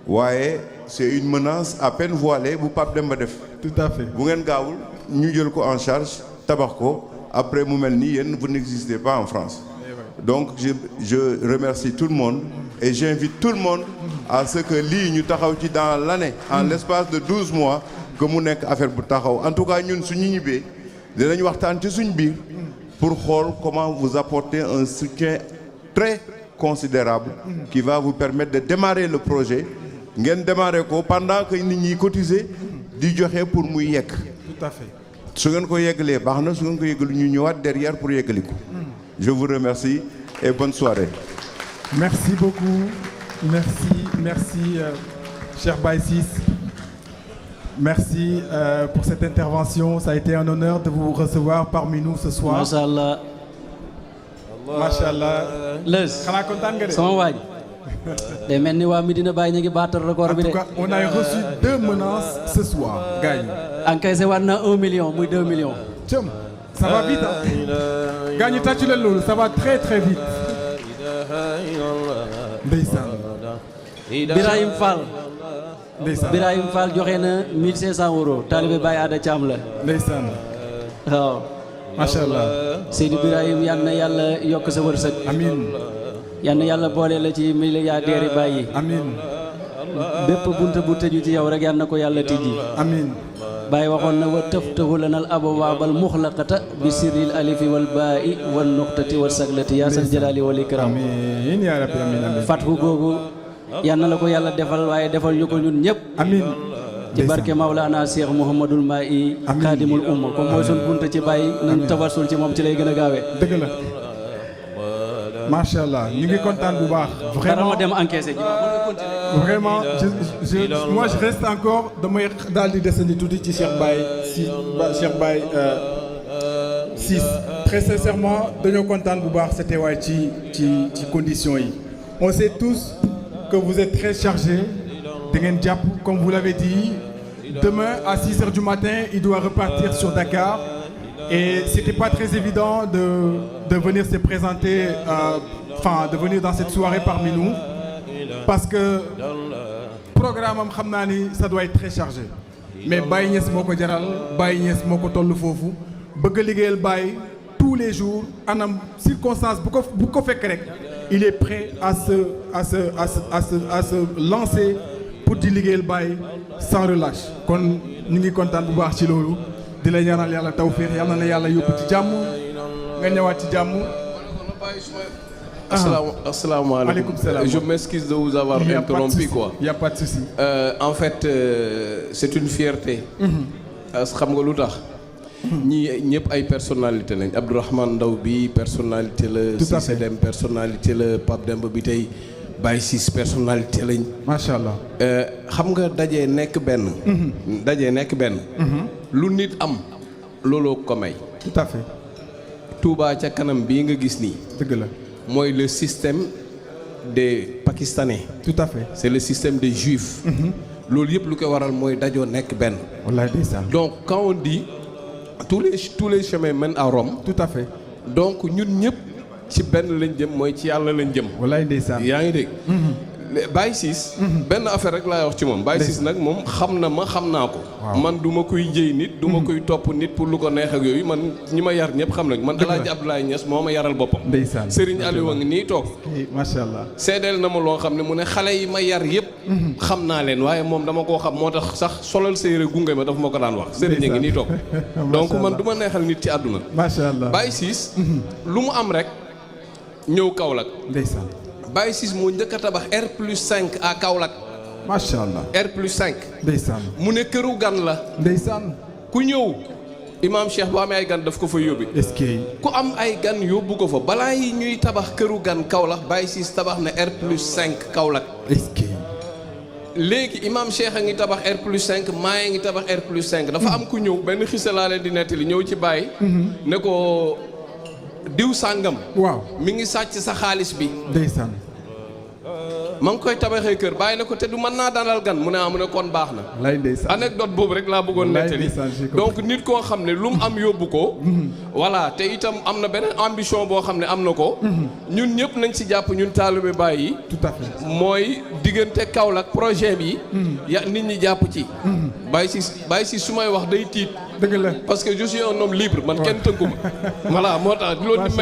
waaye c'est une menace à peine voilée bu Pape Demba def. tout à fait bu ngeen gaawul ñu jël ko en charge tabax ko après mu mel ni yéen vous n'existez pas en France. Donc je remercie tout le monde et j'invite tout le monde à ce que lii ñu taxaw ci dans l'année en l'espace de 12 mois que mu nekk affaire bu taxaw en tout cas ñun suñu ñibbee dinañ waxtaan ci suñ biir pour xool comment vous apporter un soutien très considérable qui va vous permettre de démarrer le projet ngeen démarrer ko pendant que nit ñi cotiser di joxe pour muy yegg. Tout à fait. su ngeen ko yeggalee baax na su ngeen ko yeggalu ñu ñëwaat derrière pour yeggali ko. Je vous remercie et bonne soirée. Merci beaucoup. Merci, cher Baye Ciss. Merci pour cette intervention. Ça a été un honneur de vous recevoir parmi nous ce soir. Machallah. Machallah. Leuz. Xanaa kontaan nga de. Sama waaj. Day mel ni waa Medina Baye ñu ngi battre record bi de. En tout cas, on a reçu 2 menaces ce soir. Gagne. Encaissé war na 1 million muy 2 millions. Tiens. Ça va vite, hein? Gagne tàccu leen loolu, ça va très très vite. Ndeysaan. Birahim Fall. Ndeysaan. Birahim Fall joxe na 1500 euros. Talibé Baye Ada Thiam la. Ndeysaan. waaw. Macha Allah. Seydi Birahim yal na yàlla yokk sa wërsëg. Amiin. yal na yàlla boole la ci milliardaires yi Baye yi. Amiin. bépp bunta bu tëju ci yow rek yal na ko yàlla tijji. Amiin. Baye waxoon na wa taftahu lana al abwaabal muxlaqata bi sirril alifi wal baa'i wan nuqtati wal saglati yaa sal jalaali wal ikram. amiin yaa rabbi amiin amiin. fathu googu yal na la ko yàlla defal waaye defal ñu ko ñun ñëpp. amiin. ci barke Maulana Cheikh Mouhamadul Mahi. xaadimul umma comme mooy suñ bunta ci Baye nañ tawasul ci moom ci lay gën a gaawee. dëgg la. macha allah ñu ngi kontaan bu baax. vraiment ma dem encaissé ji. Vraiment, moi je reste encore damay daal di desandi tuuti ci Cheikh Baye Ciss. Très sincèrement dañoo kontaan bu baax c'était waay ci conditions yi. On sait tous que vous êtes très chargés. Da ngeen jàpp comme vous l'avez dit. Demain à 6 heures du matin, il doit repartir sur Dakar. Et c'était pas très évident de venir se présenter, de venir dans cette soirée parmi nous. Parce que programme am xam naa ni ça doit être très chargé mais Baye Niass moo ko jaral Baye Niass moo ko toll foofu bëgg a liggéeyal Baye tous les jours anam circonstance bu ko fekk rek il est prêt à se lancer pour di liggéeyal Baye sans relâche kon ñu ngi kontaan bu baax ci loolu di la ñaanal yàlla tawfiix yàlla na yàlla yóbbu ci jàmm nga ñëwaat ci jàmm. Asalaamaaleykum. Je m'excuse de vous avoir interrompu quoi. Il y a pas de souci. En fait c'est une fierté. Parce que xam nga lu tax. ñii ñëpp ay personnalité lañ Abdourahmane Ndaw bi personnalité la. tout à fait Cissé Dème personnalité la Pape Demba bi tey Baye Ciss personnalité lañ. macha allah. xam nga dajee nekk benn. lu nit am looloo ko may. tout à fait. Touba ca kanam bii nga gis nii. dëgg la mooy le système des Pakistanais. tout à fait c'est le système des Juifs. loolu yëpp lu ko waral mooy dajoo nekk benn. wallaay ndeysaan. donc quand on dit tous les chemins mènent à Rome. tout à fait. donc ñun ñëpp ci benn lañ jëm mooy ci yàlla lañ jëm. wallaay ndeysaan. yaa ngi dégg. Baye Ciss benn affaire rek laay wax ci moom Baye Ciss nag moom xam na ma xam naa ko. man du ma koy jëy nit du ma koy topp nit pour lu ko neex ak yooyu man ñi ma yar ñëpp xam nañ man El Hadj Abdoulaye Niass moo ma yaral boppam. ndeysaan Serigne Aliou a ngi nii toog. macha allah. seedeel na ma loo xam ne mu ne xale yi ma yar yëpp. xam naa leen waaye moom dama koo xam moo tax sax solal sa yére gunge ma dafa ma ko daan wax. Serigne a ngi nii toog. donc man du ma neexal nit ci àdduna. macha allah Baye Ciss lu mu am rek ñëw Kaolack. ndeysaan. Baye Ciss moo njëkk a tabax R+5 à Kaolack. macha allah R+5. ndeysaan. mu ne këru gan la. ndeysaan. ku ñëw Imam Cheikh bu amee ay gan daf ko fa yóbbi. est-ce que. ku am ay gan yóbbu ko fa balaa yi ñuy tabax këru gan Kaolack Baye Ciss tabax na R+5 Kaolack. est-ce que. léegi Imam Cheikh a ngi tabax R+5 Maye ngi tabax R+5 dafa am ku ñëw benn xisa laa leen di nettali ñëw ci Baye. ne ko. diw sàngam. waaw mi ngi sàcc sa xaalis bi. ndeysaan. ma ngi koy tabaxee kër bàyyi na ko te du mën naa dalal gan mu ne mu ne kon baax na. lay ndeysaan. anecdote boobu rek laa bëggoon nettali. donc nit koo xam ne lu mu am yóbbu ko. voilà te itam am na beneen ambition boo xam ne am na ko. ñun ñëpp nañ ci jàpp ñun taalibe Baay yi. tout à fait. mooy diggante Kaolack projet bi. ya nit ñi jàpp ci. Baye Ciss su may wax day tiit. dëgg la parce que je suis un homme libre man kenn tënku ma. voilà moo tax loolu di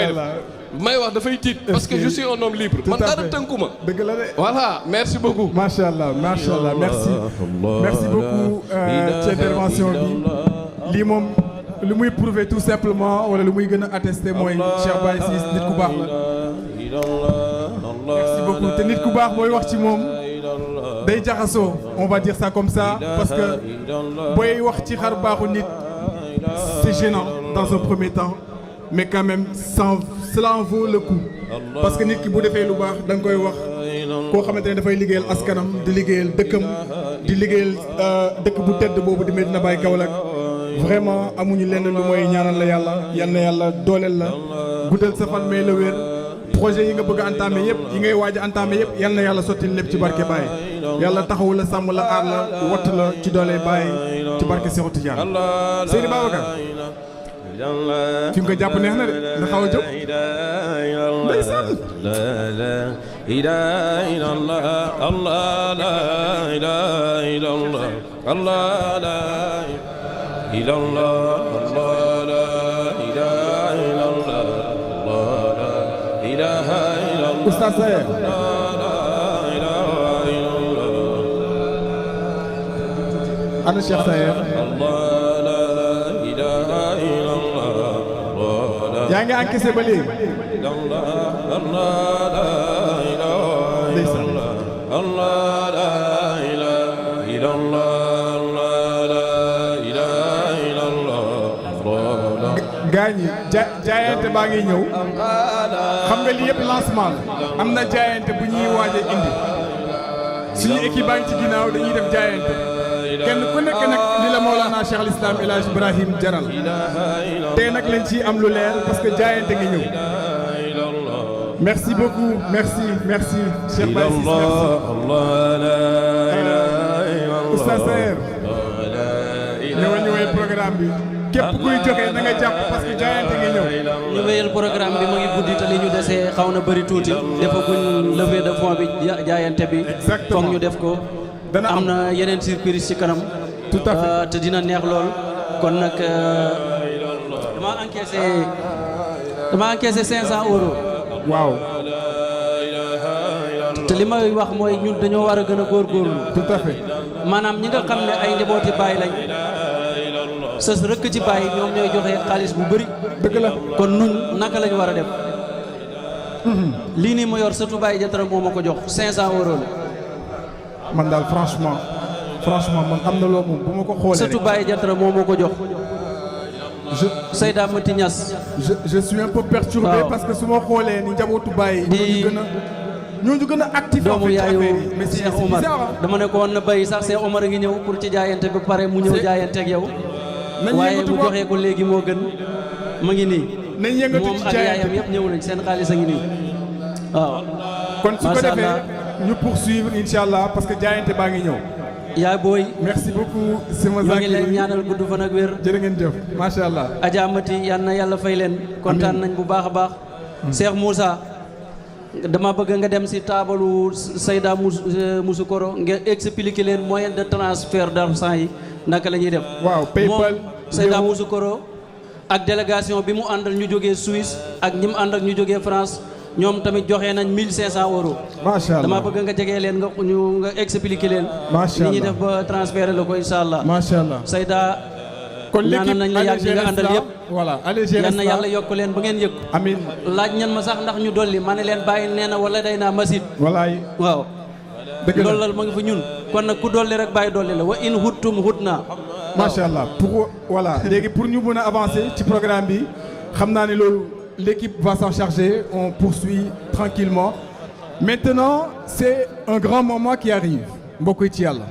may wax dafay tiit parce que je suis un homme libre. man dara tënku ma. dëgg la de. voilà merci beaucoup. macha allah macha allah merci beaucoup ci intervention bi lii moom lu muy prouver tout simplement wala lu muy gën a attester mooy Cheikh Baye Ciss nit ku baax la. merci beaucoup te nit ku baax booy wax ci moom day jaxasoo on va dire ça comme ça parce que booy wax ci xar baaxu nit c'est gênant dans un premier temps mais quand même cela en vaut le coup parce que nit ki bu defee lu baax da nga koy wax koo xamante ne dafay liggéeyal askanam di liggéeyal dëkkam di liggéeyal dëkk bu tedd boobu di Medina Baye Kaolack vraiment amuñu lenn lu mooy ñaanal la yàlla yal na yàlla dooleel la guddal sa fan may la wér projet yi nga bëgg a entamé yëpp yi ngay waaj a entamé yëpp yal na yàlla sotti lépp ci barke Baye yàlla taxawu la sàmm la aar la watt la ci doole Baye ci barke Cheikh Tidiane Seydi Babacar fi mu ko jàpp neex na de nga xaw a jóg ndeysaan Oustaz Sayer ana Cheikh Sayer yaa ngi encaissé ba léegi. ndeysaan. gaañ yi jaayante baa ngi ñëw xam nga lii yëpp lancement la am na jaayante bu ñuy waaj a indi suñu équipe baa ngi ci ginnaaw dañuy def jaayante. kenn ku nekk nag li la Mawlana Cheikh al Islam El Hadj Ibrahim jaral tey nag lañ ciy am lu leer parce que jaayante ngi ñëw merci beaucoup merci Cheikh Baye Ciss merci Oustaz Sayer ñëwal ñu wéyal programme bi képp kuy joxe na nga jàpp parce que jaayante ngi ñëw ñu wéyal programme bi ma ngi guddi te li ñu desee xaw na bëri tuuti defaguñ levée de fonds bi jaayante bi foog ñu def ko am na yeneen surprise ci kanam. tout à fait te dina neex lool kon nag dama encaissé 500 euros. waaw. te li may wax mooy ñun dañoo war a gën a góorgóorlu. tout à fait. maanaam ñi nga xam ne ay njabooti baay lañ sës rëkk ci baay ñoom ñooy joxe xaalis bu bëri. dëgg la kon nun naka lañ war a def. lii nii ma yor surtout Baye Jatara moo ma ko jox 500 euros la. man daal franchement man am na loo moom bu ma ko xoolee surtout Baye Jatara moo ma ko jox. Seyda Mati Niass. je suis un peu perturbé parce que su ma xoolee ni njabootu Baye ñooñu gën a actif doomu yaayu Cheikh Omar dama ne ko woon na bay sax Cheikh Omar a ngi ñëw pour ci jaayante ba pare mu ñëw jaayante ak yow waaye mu joxee ko léegi moo gën ma ngi nii nañ yëngatu moom ci ak jaayante yaayam yëpp ñëw nañ seen xaalis a ngi nii waaw. kon su ko Macha defee Allah. ñu poursuivre incha allah parce que jaayante baa ngi ñëw. yaay booy. merci beaucoup sama ñoo ngi leen ñaanal gudd fan ak wér. jërë ngeen jëf macha allah. Adja Mati yal na yàlla fay leen. kontaan nañ bu baax a baax. Cheikh Moussa dama bëgg nga dem si taabalu Seyda Moussa Koro nga expliquer leen moyen de transfert d'argent yi naka la ñuy def. waaw PayPal moom Seyda Moussa Koro ak délégation bi mu àndal ñu jógee Suisse ak ñi mu ànd ak ñu jógee France ñoom tamit joxe nañ 1500 euros. macha allah dama bëgg nga jege leen nga expliquer leen. macha allah ni ñuy def ba transférer la ko incha allah. macha allah Seyda. kon l'équipe nañ la yàgg ñi nga àndal yëpp. voilà allez gérer yal na yàlla yokk leen ba ngeen yëg. amiin laaj ñan ma sax ndax ñu dolli ma ne leen bàyyi nee na wala day naa masit. walaay. waaw. dëgg la loolu la ma ngi fa ñun. kon nag ku dolli rek bàyyi dolli la wa in huttum hut naa. macha allah pour voilà léegi pour ñu mën a avancer ci programme bi xam naa ne loolu l'équipe va s'en charger on poursuit tranquillement maintenant c'est un grand moment qui arrive mbokk yi ci yàlla.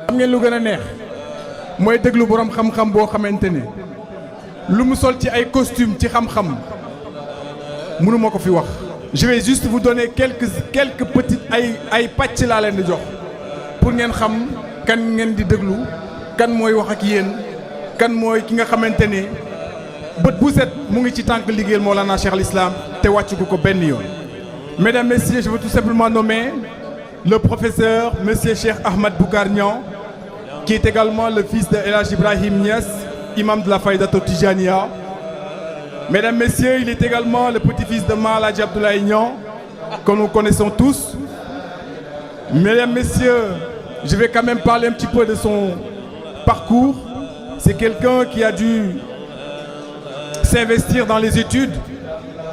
xam ngeen lu gën a neex mooy déglu borom xam-xam boo xamante ne lu mu sol ci ay costume ci xam-xam mënu ma ko fi wax. je vais juste vous donner quelques petites ay pàcc laa leen di jox pour ngeen xam kan ngeen di déglu. kan mooy wax ak yéen kan mooy ki nga xamante ne bët bu set mu ngi ci tànk liggéeyal Mawlana Cheikh al Islam te wàccu ko benn yoon. Mesdames, Messieurs, je veux tout simplement nommer le professeur Monsieur Cheikh Ahmad Boucar Niang, qui est également le fils de El Hadj Ibrahim Niass, imam de la Faïda Tijaniya. Mesdames, Messieurs, il est également le petit-fils de Ma El Hadj Abdoulaye Niang, que nous connaissons tous. Mesdames, Messieurs, je vais quand même parler un petit peu de son parcours. C'est quelqu'un qui a dû s'investir dans les études.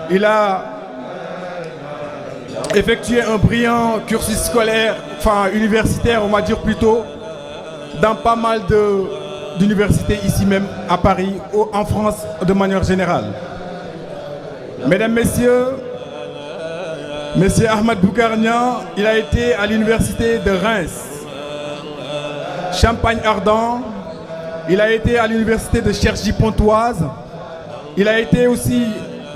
Il a effectué un brillant cursus scolaire, enfin universitaire on va dire plutôt, dans pas mal d'universités ici même à Paris, en France de manière générale. Mesdames, Messieurs, Monsieur Ahmad Boucar Niang, il a été à l'université de Reims, Champagne Ardent, il a été à l'université de Cergy-Pontoise, il a été aussi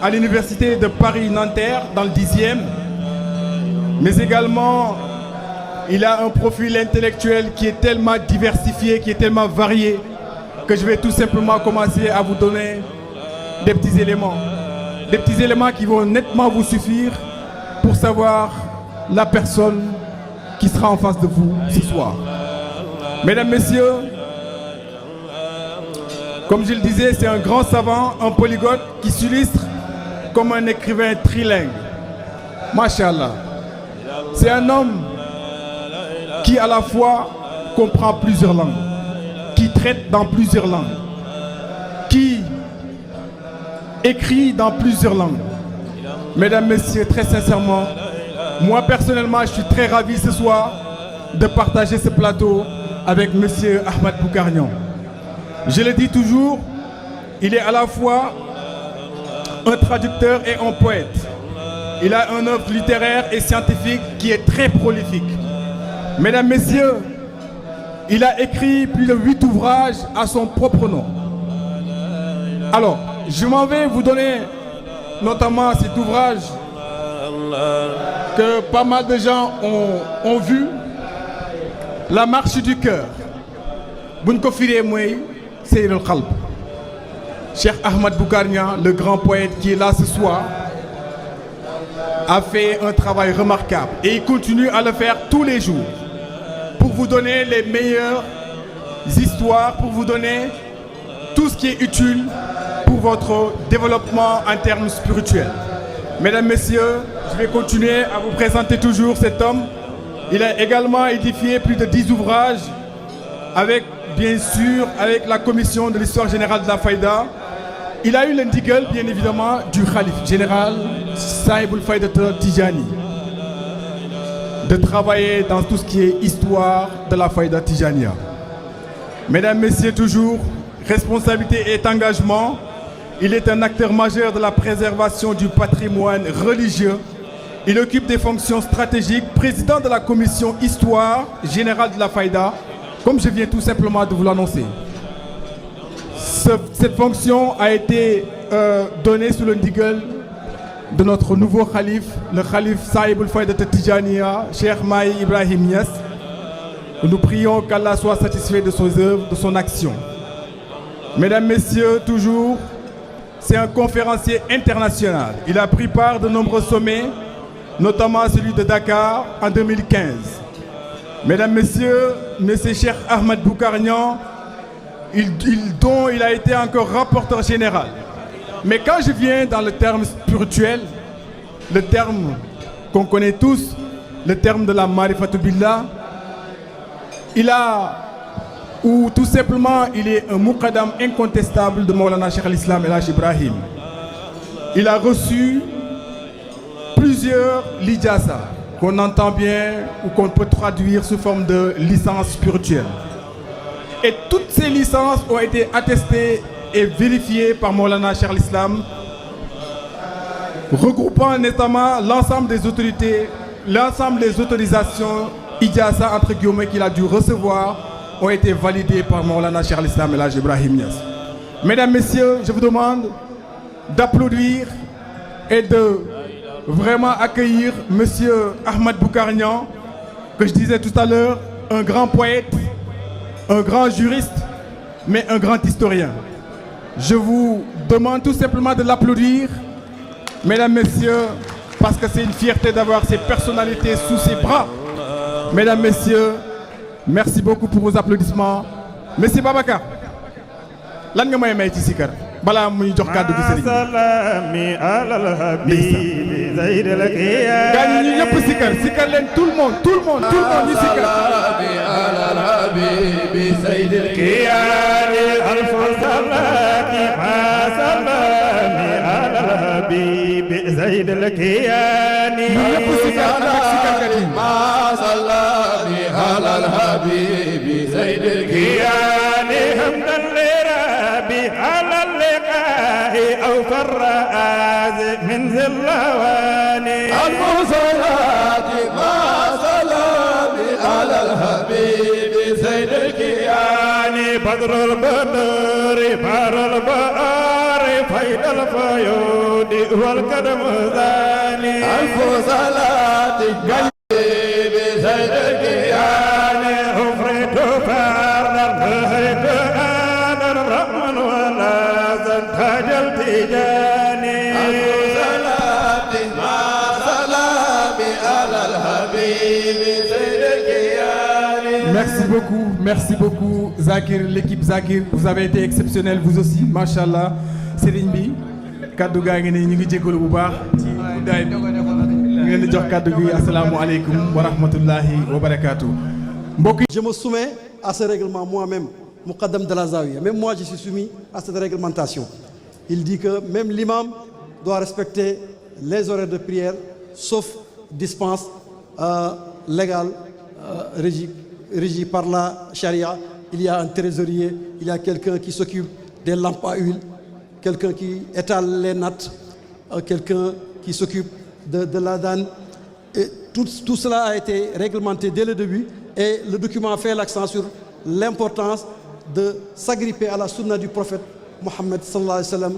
à l'université de Paris-Nanterre dans le 10e, mais également il a un profil intellectuel qui est tellement diversifié, qui est tellement varié, que je vais tout simplement commencer à vous donner des petits éléments qui vont nettement vous suffire pour savoir la personne qui sera en face de vous ce soir. Mesdames, Messieurs, comme je le disais, c'est un grand savant, un polyglotte qui s'illustre comme un écrivain trilingue. Masha'Allah. C'est un homme qui à la fois comprend plusieurs langues, qui traite dans plusieurs langues, qui écrit dans plusieurs langues. Mesdames, Messieurs, très sincèrement, moi personnellement, je suis très ravi ce soir de partager ce plateau avec Monsieur Ahmad Boucar Niang. Je le dis toujours, il est à la fois un traducteur et un poète. Il a une œuvre littéraire et scientifique qui est très prolifique. Mesdames, Messieurs, il a écrit plus de 8 ouvrages à son propre nom. Alors, je m'en vais vous donner notamment cet ouvrage que pas mal de gens ont vu, La marche du cœur. Buñ ko firee mooy Seyr al Qalb. Cheikh Ahmad Boucar Niang, le grand poète qui est là ce soir, a fait un travail remarquable et il continue à le faire tous les jours pour vous donner les meilleures histoires, pour vous donner tout ce qui est utile pour votre développement en termes spirituels. Mesdames, Messieurs, je vais continuer à vous présenter toujours cet homme. Il a également édifié plus de 10 ouvrages avec, bien sûr, avec la commission de l'histoire générale de la Faïda. Il a eu l'indigal, bien évidemment, du Khalif général Sahibul Faïda Tijani, de travailler dans tout ce qui est histoire de la Faïda Tijania. Mesdames, Messieurs, toujours, responsabilité et engagement. Il est un acteur majeur de la préservation du patrimoine religieux. Il occupe des fonctions stratégiques, président de la commission Histoire générale de la Faïda, comme je viens tout simplement de vous l'annoncer. Cette fonction a été donné sous le ndigal de notre nouveau khalife, le khalife Saïb al-Fayda Tijaniya, Cheikh Mahi Ibrahim Niass. Nous prions qu'Allah soit satisfait de son œuvre, de son action. Mesdames, Messieurs, toujours, c'est un conférencier international. Il a pris part de nombreux sommets, notamment celui de Dakar en 2015. Mesdames, Messieurs, Monsieur Cheikh Ahmed Boukarnian, dont il a été encore rapporteur général. Mais quand je viens dans le terme spirituel, le terme qu'on connaît tous, le terme de la Marifatu Billah, ou tout simplement, il est un muqaddam incontestable de Maulana Cheikh al-Islam El Hadj Ibrahim. Il a reçu plusieurs lijasa qu'on entend bien ou qu'on peut traduire sous forme de licence spirituelle. Et toutes ces licences ont été attestées et vérifiées par Maulana Cheikh al-Islam, regroupant notamment l'ensemble des autorités, l'ensemble des autorisations ijasa entre guillemets qu'il a dû recevoir ont été validées par Maulana Cheikh al-Islam El Hadj Ibrahim Niass. Mesdames, Messieurs, je vous demande d'applaudir et de vraiment accueillir Monsieur Ahmed Boukarnian, que je disais tout à l'heure, un grand poète, un grand juriste, mais un grand historien. Je vous demande tout simplement de l'applaudir, mesdames, messieurs, parce que c'est une fierté d'avoir ces personnalités sous ses bras. Mesdames, messieurs, merci beaucoup pour vos applaudissements. Monsieur Babacar, lan nga may ci sikar balaa muy jox kàddu gi sëriñ gaañ ñi ñëpp sikar leen tout le monde ñu sikar زيد الكياني ما صلى على الحبيب زيد الكياني حمدا لربي على اللقاء او فراز من زلواني المصلات ما صلى على الحبيب زيد الكياني بدر البدر بار البار فيد الفيود والقدم ذاني ألف صلاة قلبي بزيد الكياني أفرد فارنا بهيد آنا رحمن ولا زنتاج التجاني ألف صلاة ما سلامي على الحبيب زيد الكياني. Merci beaucoup Zakir, l'équipe Zakir, vous avez été exceptionnel vous aussi, machallah. Serigne bi kaddu gaa ngi nii ñu ngi jégalu bu baax ci guddaay bi ñu leen di jox kaddu gi asalaamualeykum wa rahmatullahi wa barakaatu. mbokk yi. Je me soumets à ce règlement moi-même, Muqaddam de la Zawiya. Même moi je suis soumis à cette réglementation. Il dit que même l'imam doit respecter les horaires de prière, sauf dispense légale régie par la charia. Il y a un trésorier, il y a quelqu'un qui s'occupe des lampes à huile, quelqu'un qui étale les nattes, quelqu'un qui s'occupe de l'adhan. Et tout cela a été réglementé dès le début et le document fait l'accent sur l'importance de s'agripper à la sunna du prophète Mohammed sallallahu alayhi wa sallam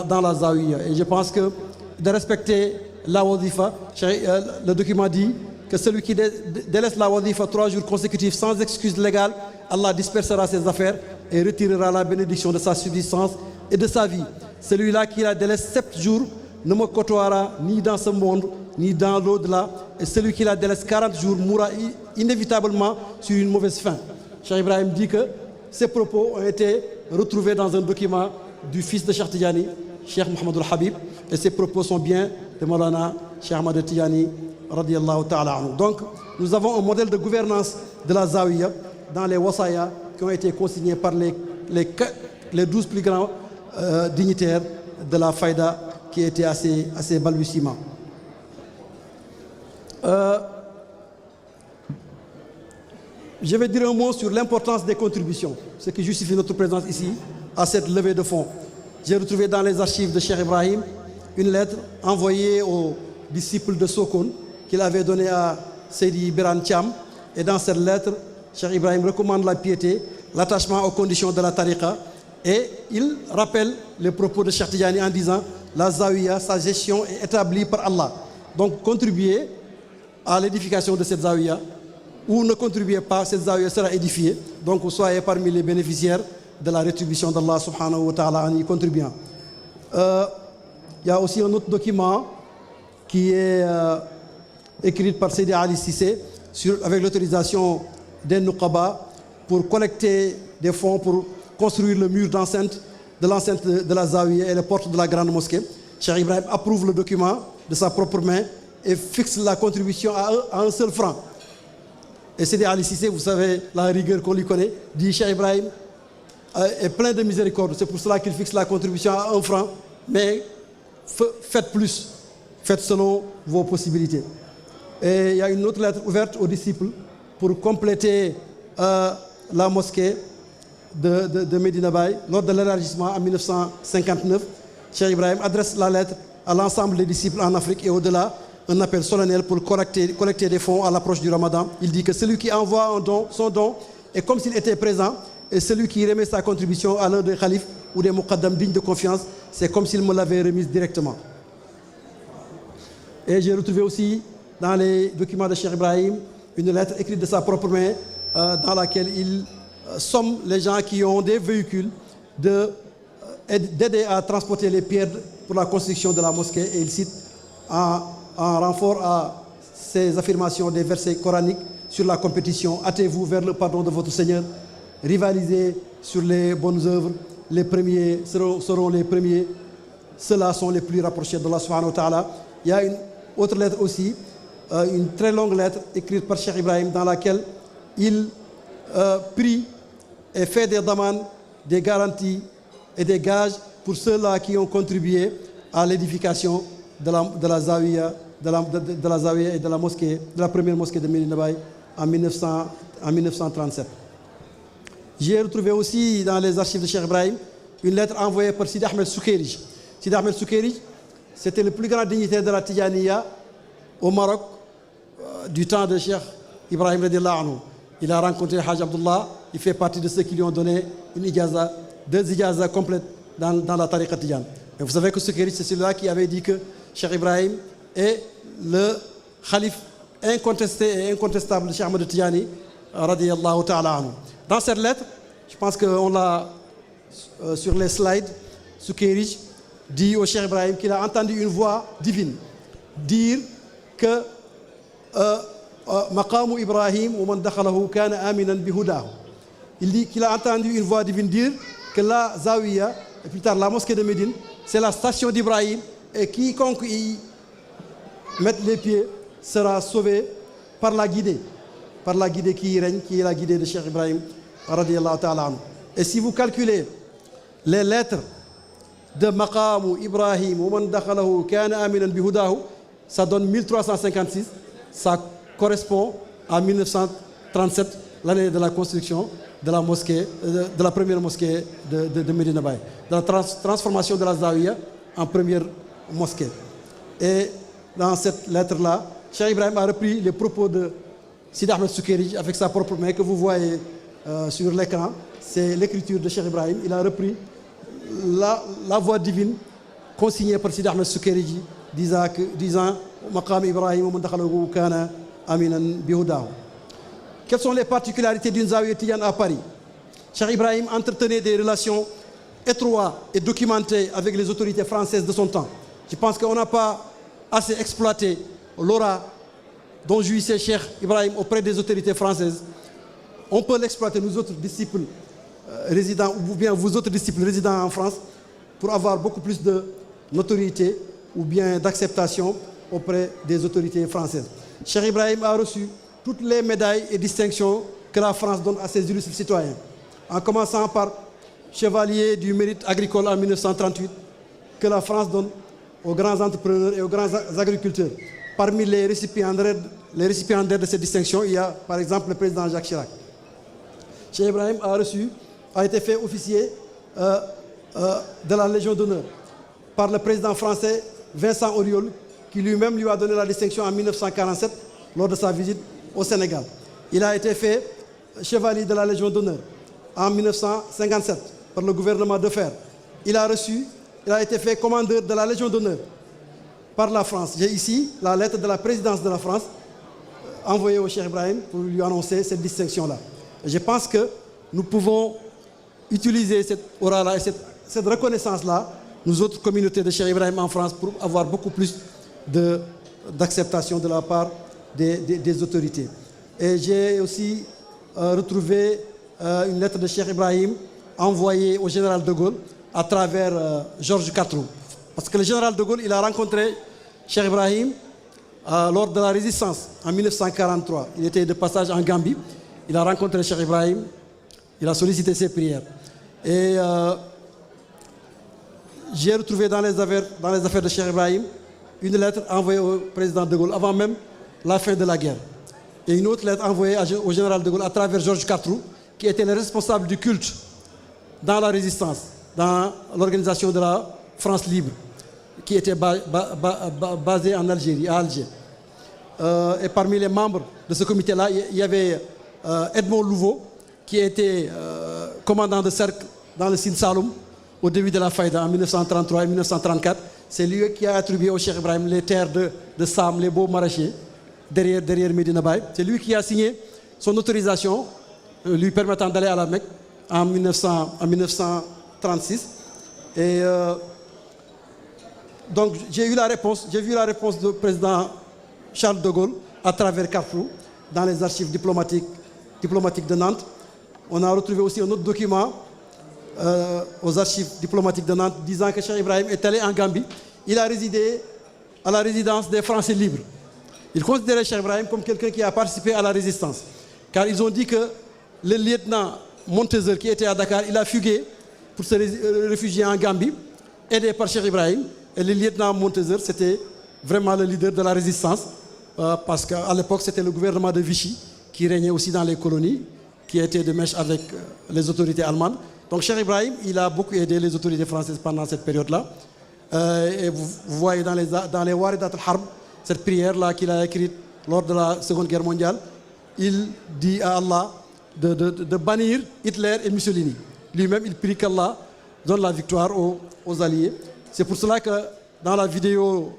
dans la zawiya. Et je pense que de respecter la wadifa, le document dit que celui qui délaisse la wadifa 3 jours consécutifs sans excuse légale, Allah dispersera ses affaires et retirera la bénédiction de sa subsistance et de sa vie. Celui-là qui la délaisse 7 jours ne me côtoiera ni dans ce monde, ni dans l'au-delà. Et celui qui la délaisse 40 jours mourra inévitablement sur une mauvaise fin. Cheikh Ibrahim dit que ces propos ont été retrouvés dans un document du fils de Cheikh Tidjani, Cheikh Mohamed Al-Habib. Et ces propos sont bien de Maulana Cheikh Ahmad Tidjani, radiyallahu ta'ala anhu. Donc, nous avons un modèle de gouvernance de la Zawiya dans les wasaya qui ont été consignés par les 12 plus grands dignitaires de la Faïda qui étaient assez balbutiements. Je vais dire un mot sur l'importance des contributions, ce qui justifie notre présence ici à cette levée de fonds. J'ai retrouvé dans les archives de Cheikh Ibrahim une lettre envoyée aux disciples de Sokone qu'il avait donnée à Seydi Biran Thiam. Et dans cette lettre, Cheikh Ibrahim recommande la piété, l'attachement aux conditions de la tariqa Et il rappelle les propos de Cheikh Tidiane en disant la Zawiya, sa gestion est établie par Allah. Donc contribuez à l'édification de cette Zawiya, ou ne contribuez pas, cette Zawiya sera édifiée. Donc soyez parmi les bénéficiaires de la rétribution d'Allah subhanahu wa ta'ala en y contribuant. Il y a aussi un autre document qui est écrit par Seydi Ali Cissé avec l'autorisation des Nuqaba pour collecter des fonds pour construire le mur d'enceinte de la Zawiya et les portes de la grande mosquée. Cheikh Ibrahim approuve le document de sa propre main et fixe la contribution à un seul franc. Et Seydi Ali Cissé, vous savez la rigueur qu'on lui connaît, dit Cheikh Ibrahim est plein de miséricorde. C'est pour cela qu'il fixe la contribution à 1 franc. Mais faites plus, faites selon vos possibilités. Et il y a une autre lettre ouverte aux disciples pour compléter la mosquée de Medina Baye. Lors de l'élargissement en 1959, Cheikh Ibrahim adresse la lettre à l'ensemble des disciples en Afrique et au-delà, un appel solennel pour collecter des fonds à l'approche du Ramadan. Il dit que celui qui envoie son don est comme s'il était présent, et celui qui remet sa contribution à l'un des khalifes ou des muqaddam dignes de confiance, c'est comme s'il me l'avait remise directement. Et j'ai retrouvé aussi dans les documents de Cheikh Ibrahim une lettre écrite de sa propre main dans laquelle il somme les gens qui ont des véhicules d'aider à transporter les pierres pour la construction de la mosquée. Et il cite en renfort à ces affirmations des versets coraniques sur la compétition: hâtez-vous vers le pardon de votre Seigneur, rivalisez sur les bonnes œuvres, les premiers seront les premiers, ceux-là sont les plus rapprochés d'Allah subhanahu wa ta'ala. Il y a une autre lettre aussi, une très longue lettre écrite par Cheikh Ibrahim dans laquelle il prie et fait des demandes, des garanties et des gages pour ceux-là qui ont contribué à l'édification de la Zawiya et de la mosquée, de la première mosquée de Medina Baye en 1937. J'ai retrouvé aussi dans les archives de Cheikh Ibrahim une lettre envoyée par Sidi Ahmed Soukayrij. Sidi Ahmed Soukayrij, c'était le plus grand dignitaire de la Tijaniya au Maroc du temps de Cheikh Ibrahim radiallahu anhu. Il a rencontré Hajj Abdullah, il fait partie de ceux qui lui ont donné une ijaza, 2 ijazas complètes dans la tariqa Tijan. Et vous savez que Soukayrij, c'est celui-là qui avait dit que Cheikh Ibrahim est le khalife incontesté et incontestable de Cheikh Ahmed Tijani radiallahu ta'ala anhu. Dans cette lettre, je pense qu'on l'a sur les slides, Soukayrij dit au Cheikh Ibrahim qu'il a entendu une voix divine dire que Maqamu Ibrahim wa man dakhalahu kana aminan bihudahu. Il dit qu'il a entendu une voix divine dire que la Zawiya, et plus tard la mosquée de Médine, c'est la station d'Ibrahim, et quiconque y met les pieds sera sauvé par la guidée qui y règne, qui est la guidée de Cheikh Ibrahim radiyallahu ta'ala anhu. Et si vous calculez les lettres de Maqamu Ibrahim wa man dakhalahu kana aminan bihudahu, ça donne 1356, ça correspond à 1937, l'année de la construction de la mosquée, de la première mosquée de Medina Baye, de la transformation de la Zawiya en première mosquée. Et dans cette lettre-là, Cheikh Ibrahim a repris les propos de Sidi Ahmed Soukayrij avec sa propre main que vous voyez sur l'écran. C'est l'écriture de Cheikh Ibrahim. Il a repris la voix divine consignée par Sidi Ahmed Soukayrij disant Maqam Ibrahim wa man dakhalahu kana aminan bihudahu. Quelles sont les particularités d'une Zawiya Tidiane à Paris? Cheikh Ibrahim entretenait des relations étroites et documentées avec les autorités françaises de son temps. Je pense qu'on n'a pas assez exploité l'aura dont jouissait Cheikh Ibrahim auprès des autorités françaises. On peut l'exploiter, nous autres disciples résidents, ou bien vous autres disciples résidents en France, pour avoir beaucoup plus de notoriété ou bien d'acceptation auprès des autorités françaises. Cheikh Ibrahim a reçu toutes les médailles et distinctions que la France donne à ses illustres citoyens, en commençant par chevalier du mérite agricole en 1938, que la France donne aux grands entrepreneurs et aux grands agriculteurs. Parmi les récipiendaires de cette distinction, il y a par exemple le président Jacques Chirac. Cheikh Ibrahim a été fait officier de la Légion d'honneur par le président français Vincent Auriol, qui lui-même lui a donné la distinction en 1947 lors de sa visite au Sénégal. Il a été fait chevalier de la Légion d'honneur en 1957 par le gouvernement de faire. Il a été fait commandeur de la Légion d'honneur par la France. J'ai ici la lettre de la présidence de la France envoyée au Cheikh Ibrahim pour lui annoncer cette distinction-là. Je pense que nous pouvons utiliser cette aura-là et cette reconnaissance-là, nous autres communautés de Cheikh Ibrahim en France, pour avoir beaucoup plus d'acceptation de la part des autorités. Et j'ai aussi retrouvé une lettre de Cheikh Ibrahim envoyée au général de Gaulle à travers Georges Catroux. Parce que le général de Gaulle, il a rencontré Cheikh Ibrahim lors de la résistance en 1943. Il était de passage en Gambie. Il a rencontré Cheikh Ibrahim. Il a sollicité ses prières. Et j'ai retrouvé dans les affaires de Cheikh Ibrahim une lettre envoyée au président de Gaulle avant même la fin de la guerre. Et une autre lettre envoyée au général de Gaulle à travers Georges Catroux, qui était le responsable du culte dans la résistance, dans l'organisation de la France libre, qui était basée en Algérie, à Alger. Et parmi les membres de ce comité-là, il y avait Edmond Louveau, qui était commandant de cercle dans le Sine Saloum au début de la Faïda en 1933 et 1934. C'est lui qui a attribué au Cheikh Ibrahim les terres de Sam, les beaux maraîchers, derrière Medina Baye. C'est lui qui a signé son autorisation lui permettant d'aller à la Mecque en 1936. Et donc j'ai vu la réponse du président Charles de Gaulle à travers Carrefour dans les archives diplomatiques de Nantes. On a retrouvé aussi un autre document aux archives diplomatiques de Nantes disant que Cheikh Ibrahim est allé en Gambie. Il a résidé à la résidence des Français libres. Ils considéraient Cheikh Ibrahim comme quelqu'un qui a participé à la résistance. Car ils ont dit que le lieutenant Montezeur qui était à Dakar, il a fugué pour se réfugier en Gambie, aidé par Cheikh Ibrahim. Et le lieutenant Montezeur, c'était vraiment le leader de la résistance, parce qu'à l'époque, c'était le gouvernement de Vichy qui régnait aussi dans les colonies, qui était de mèche avec les autorités allemandes. Donc Cheikh Ibrahim, il a beaucoup aidé les autorités françaises pendant cette période-là. Et vous voyez dans les Waridat al-Harb, cette prière-là qu'il a écrite lors de la Seconde Guerre mondiale, il dit à Allah de bannir Hitler et Mussolini. Lui-même, il prie qu'Allah donne la victoire aux Alliés. C'est pour cela que dans la vidéo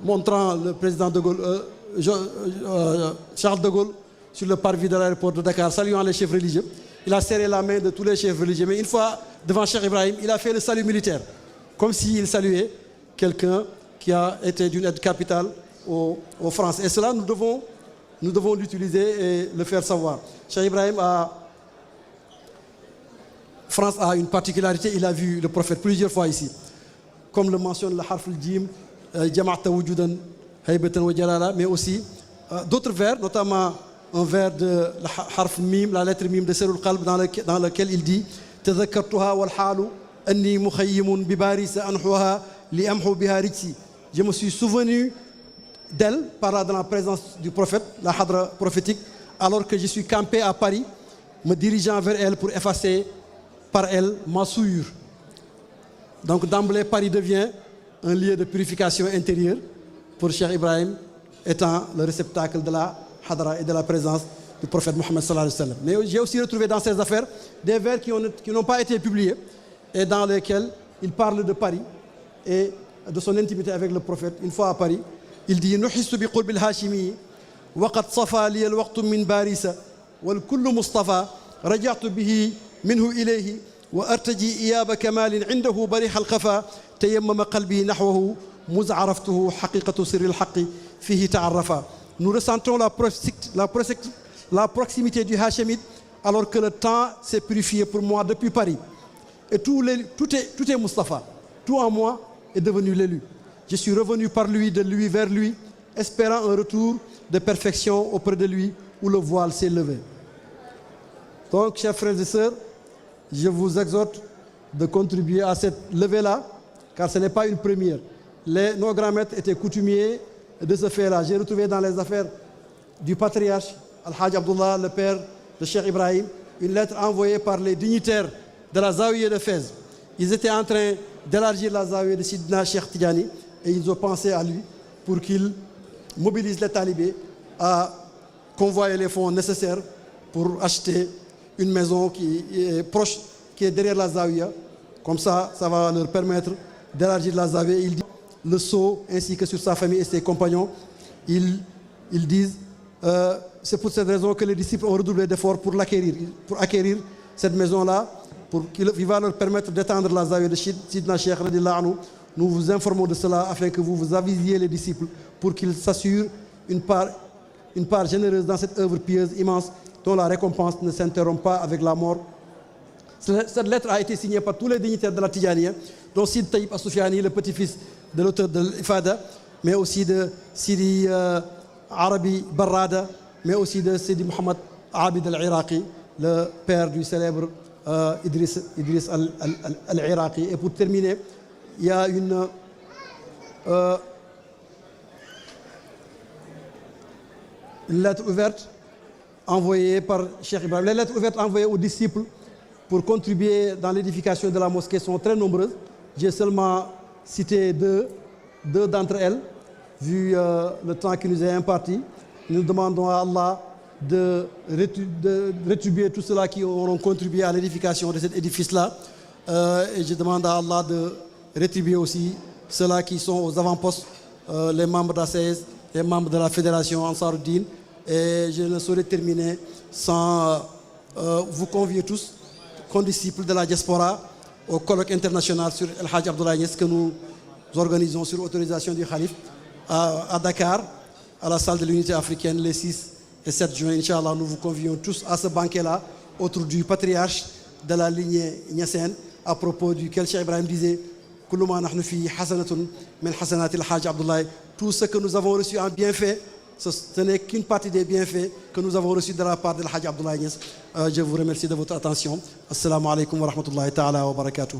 montrant le président de Gaulle, Charles de Gaulle, sur le parvis de l'aéroport de Dakar, saluant les chefs religieux, il a serré la main de tous les chefs religieux. Mais une fois devant Cheikh Ibrahim, il a fait le salut militaire, comme s'il saluait quelqu'un qui a été d'une aide capitale aux France. Et cela, nous devons l'utiliser et le faire savoir. Cheikh Ibrahim France a une particularité, il a vu le prophète plusieurs fois ici. Comme le mentionne le Harf al-Jim, Jama'ta wujudan haybatan wa jalala, mais aussi d'autres vers, notamment un vers de la Harf Mim, la lettre Mim de Serul Qalb, dans lequel il dit Tadhakkartuha wal halu anni mukhayyimun bi barisa anhuha li amhu biha rijsi. Je me suis souvenu d'elle, par là dans la présence du prophète, la hadra prophétique, alors que je suis campé à Paris, me dirigeant vers elle pour effacer par elle ma souillure. Donc d'emblée, Paris devient un lieu de purification intérieure pour Cheikh Ibrahim, étant le réceptacle de la hadra et de la présence du prophète Mohammed sallallahu alayhi wa sallam. Mais j'ai aussi retrouvé dans ses affaires des vers qui n'ont pas été publiés et dans lesquels il parle de Paris et de son intimité avec le prophète. Une fois à Paris, il dit Nuhissu bi qurbil hashimi wa qad safa li al waqtu min barisa wal kullu mustafa raja'tu bihi minhu ilayhi wa artaji iyaba kamalin indahu barih al qafa tayammama qalbi nahwahu muz'araftuhu haqiqatu sirri al haqqi fihi ta'arrafa. Nous ressentons la proximité du Hachémite alors que le temps s'est purifié pour moi depuis Paris. Et tout est Mustafa. Tout en moi est devenu l'élu. Je suis revenu par lui, de lui vers lui, espérant un retour de perfection auprès de lui où le voile s'est levé. Donc, chers frères et sœurs, je vous exhorte de contribuer à cette levée-là, car ce n'est pas une première. Nos grands maîtres étaient coutumiers de ce fait-là. J'ai retrouvé dans les affaires du patriarche Al-Hajj Abdullah, le père de Cheikh Ibrahim, une lettre envoyée par les dignitaires de la Zawiya de Fès. Ils étaient en train d'élargir la Zawiya de Sidna Cheikh Tidjani et ils ont pensé à lui pour qu'il mobilise les talibés à convoyer les fonds nécessaires pour acheter une maison qui est proche qui est derrière la Zawiya. Comme ça, ça va leur permettre d'élargir la Zawiya. Il dit le sceau ainsi que sur sa famille et ses compagnons. Ils disent, c'est pour cette raison que les disciples ont redoublé d'efforts pour acquérir cette maison-là, qui va leur permettre d'étendre la Zawiya de Sidna Cheikh radiyallahu anhu. Nous vous informons de cela afin que vous avisiez les disciples pour qu'ils s'assurent une part généreuse dans cette œuvre pieuse immense dont la récompense ne s'interrompt pas avec la mort. Cette lettre a été signée par tous les dignitaires de la Tidjaniya, dont Sid Taïb As-Soufiani, le petit-fils de l'auteur de l'Ifada, mais aussi de Sidi Arabi Barrada, mais aussi de Sidi Mohamed Abid al-Iraqi, le père du célèbre Idriss al-Iraqi. Et pour terminer, il y a une lettre ouverte envoyée par Cheikh Ibrahim. Les lettres ouvertes envoyées aux disciples pour contribuer dans l'édification de la mosquée sont très nombreuses. J'ai seulement cité deux d'entre elles, vu le temps qui nous est imparti. Nous demandons à Allah de rétribuer tous ceux-là qui auront contribué à l'édification de cet édifice-là. Et je demande à Allah de rétribuer aussi ceux-là qui sont aux avant-postes, les membres d'ACS, les membres de la fédération Ansaruddin. Et je ne saurais terminer sans vous convier tous, condisciples de la diaspora, au colloque international sur El Hadj Abdoulaye Niass que nous organisons sur autorisation du Khalif à Dakar, à la salle de l'unité africaine, les 6 et 7 juin. Inch'Allah, nous vous convions tous à ce banquet-là, autour du patriarche de la lignée Niassène, à propos duquel Cheikh Ibrahim disait Kullu ma nahnu fi hasanatun min hasanati El Hadj Abdoulaye. Tout ce que nous avons reçu en bienfait, ce n'est qu'une partie des bienfaits que nous avons reçus de la part de El Hadj Abdoulaye Niass. Je vous remercie de votre attention. Assalamu alaikum wa rahmatullahi ta'ala wa barakatuh.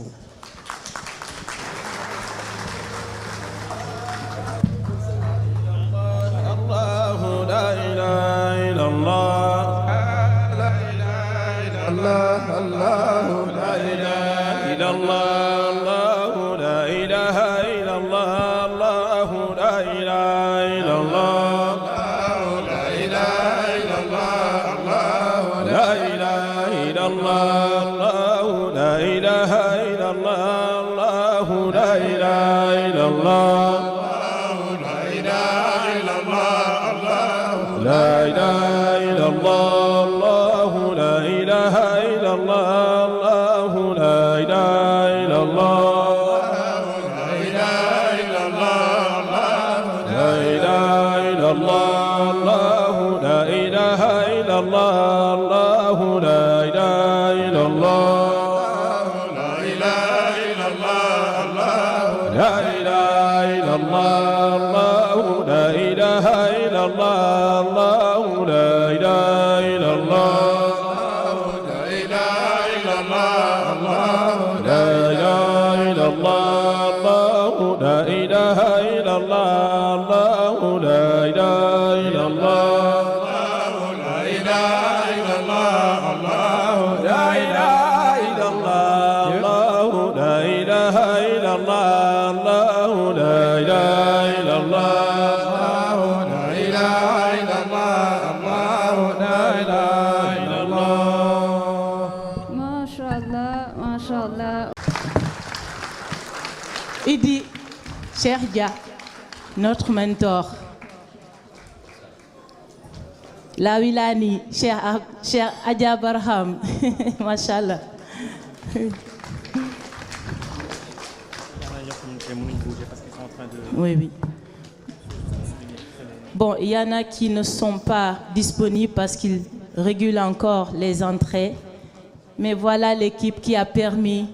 Idi Cheikh Dia, notre mentor. La Wilani, Cheikh Adja Barham, Machallah. Oui, oui. Bon, il y en a qui ne sont pas disponibles parce qu'ils régulent encore les entrées. Mais voilà l'équipe qui a permis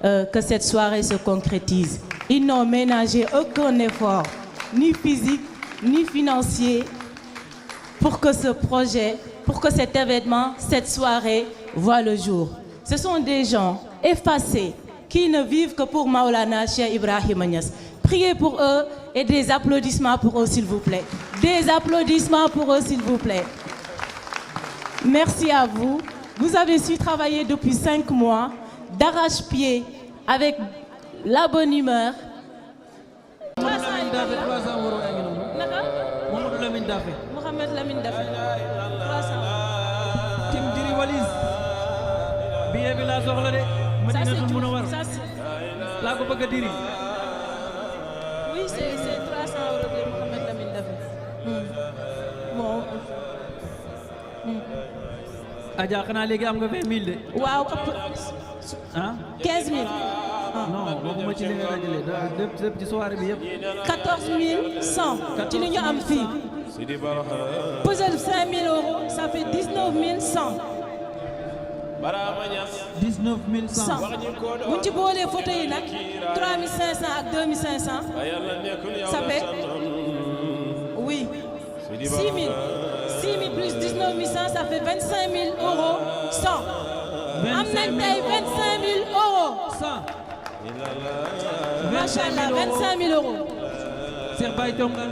que cette soirée se concrétise. Ils n'ont ménagé aucun effort, ni physique, ni financier, pour que ce projet, pour que cet événement, cette soirée, voit le jour. Ce sont des gens effacés qui ne vivent que pour Maulana Cheikh Ibrahim Niass. Priez pour eux et des applaudissements pour eux, s'il vous plaît. Des applaudissements pour eux, s'il vous plaît. Merci à vous. Vous avez su travailler depuis 5 mois, d'arrache-pied, avec la bonne humeur. Mohamed Lamine Daffé. 300. Tim Diri Walis. Billet bi laa soxla de. Ça, c'est Madinatul tout. Munawwara Ça, c'est- laa ko bëgg a diri. Oui, c'est 300 € de Mohamed Lamine Daffé. Bon. Adja xanaa léegi am nga 20 000 de. Waaw, ah 15 000. non bokkuma ci li nga dajale lépp ci soirée bi yëpp. 14 100 ci li ñu am fii. Puzzle 5 000 €, ça fait 19 100. 19 100. bu ñu ci boolee photo yi nag 3 500 ak 2 500. Ça fait oui 6 000. 6 000 plus 19 100, ça fait 25 000 € 100. am nañ tey 25 000 €. 100. Machallah 25 000 €. Cheikh Baye Tonga.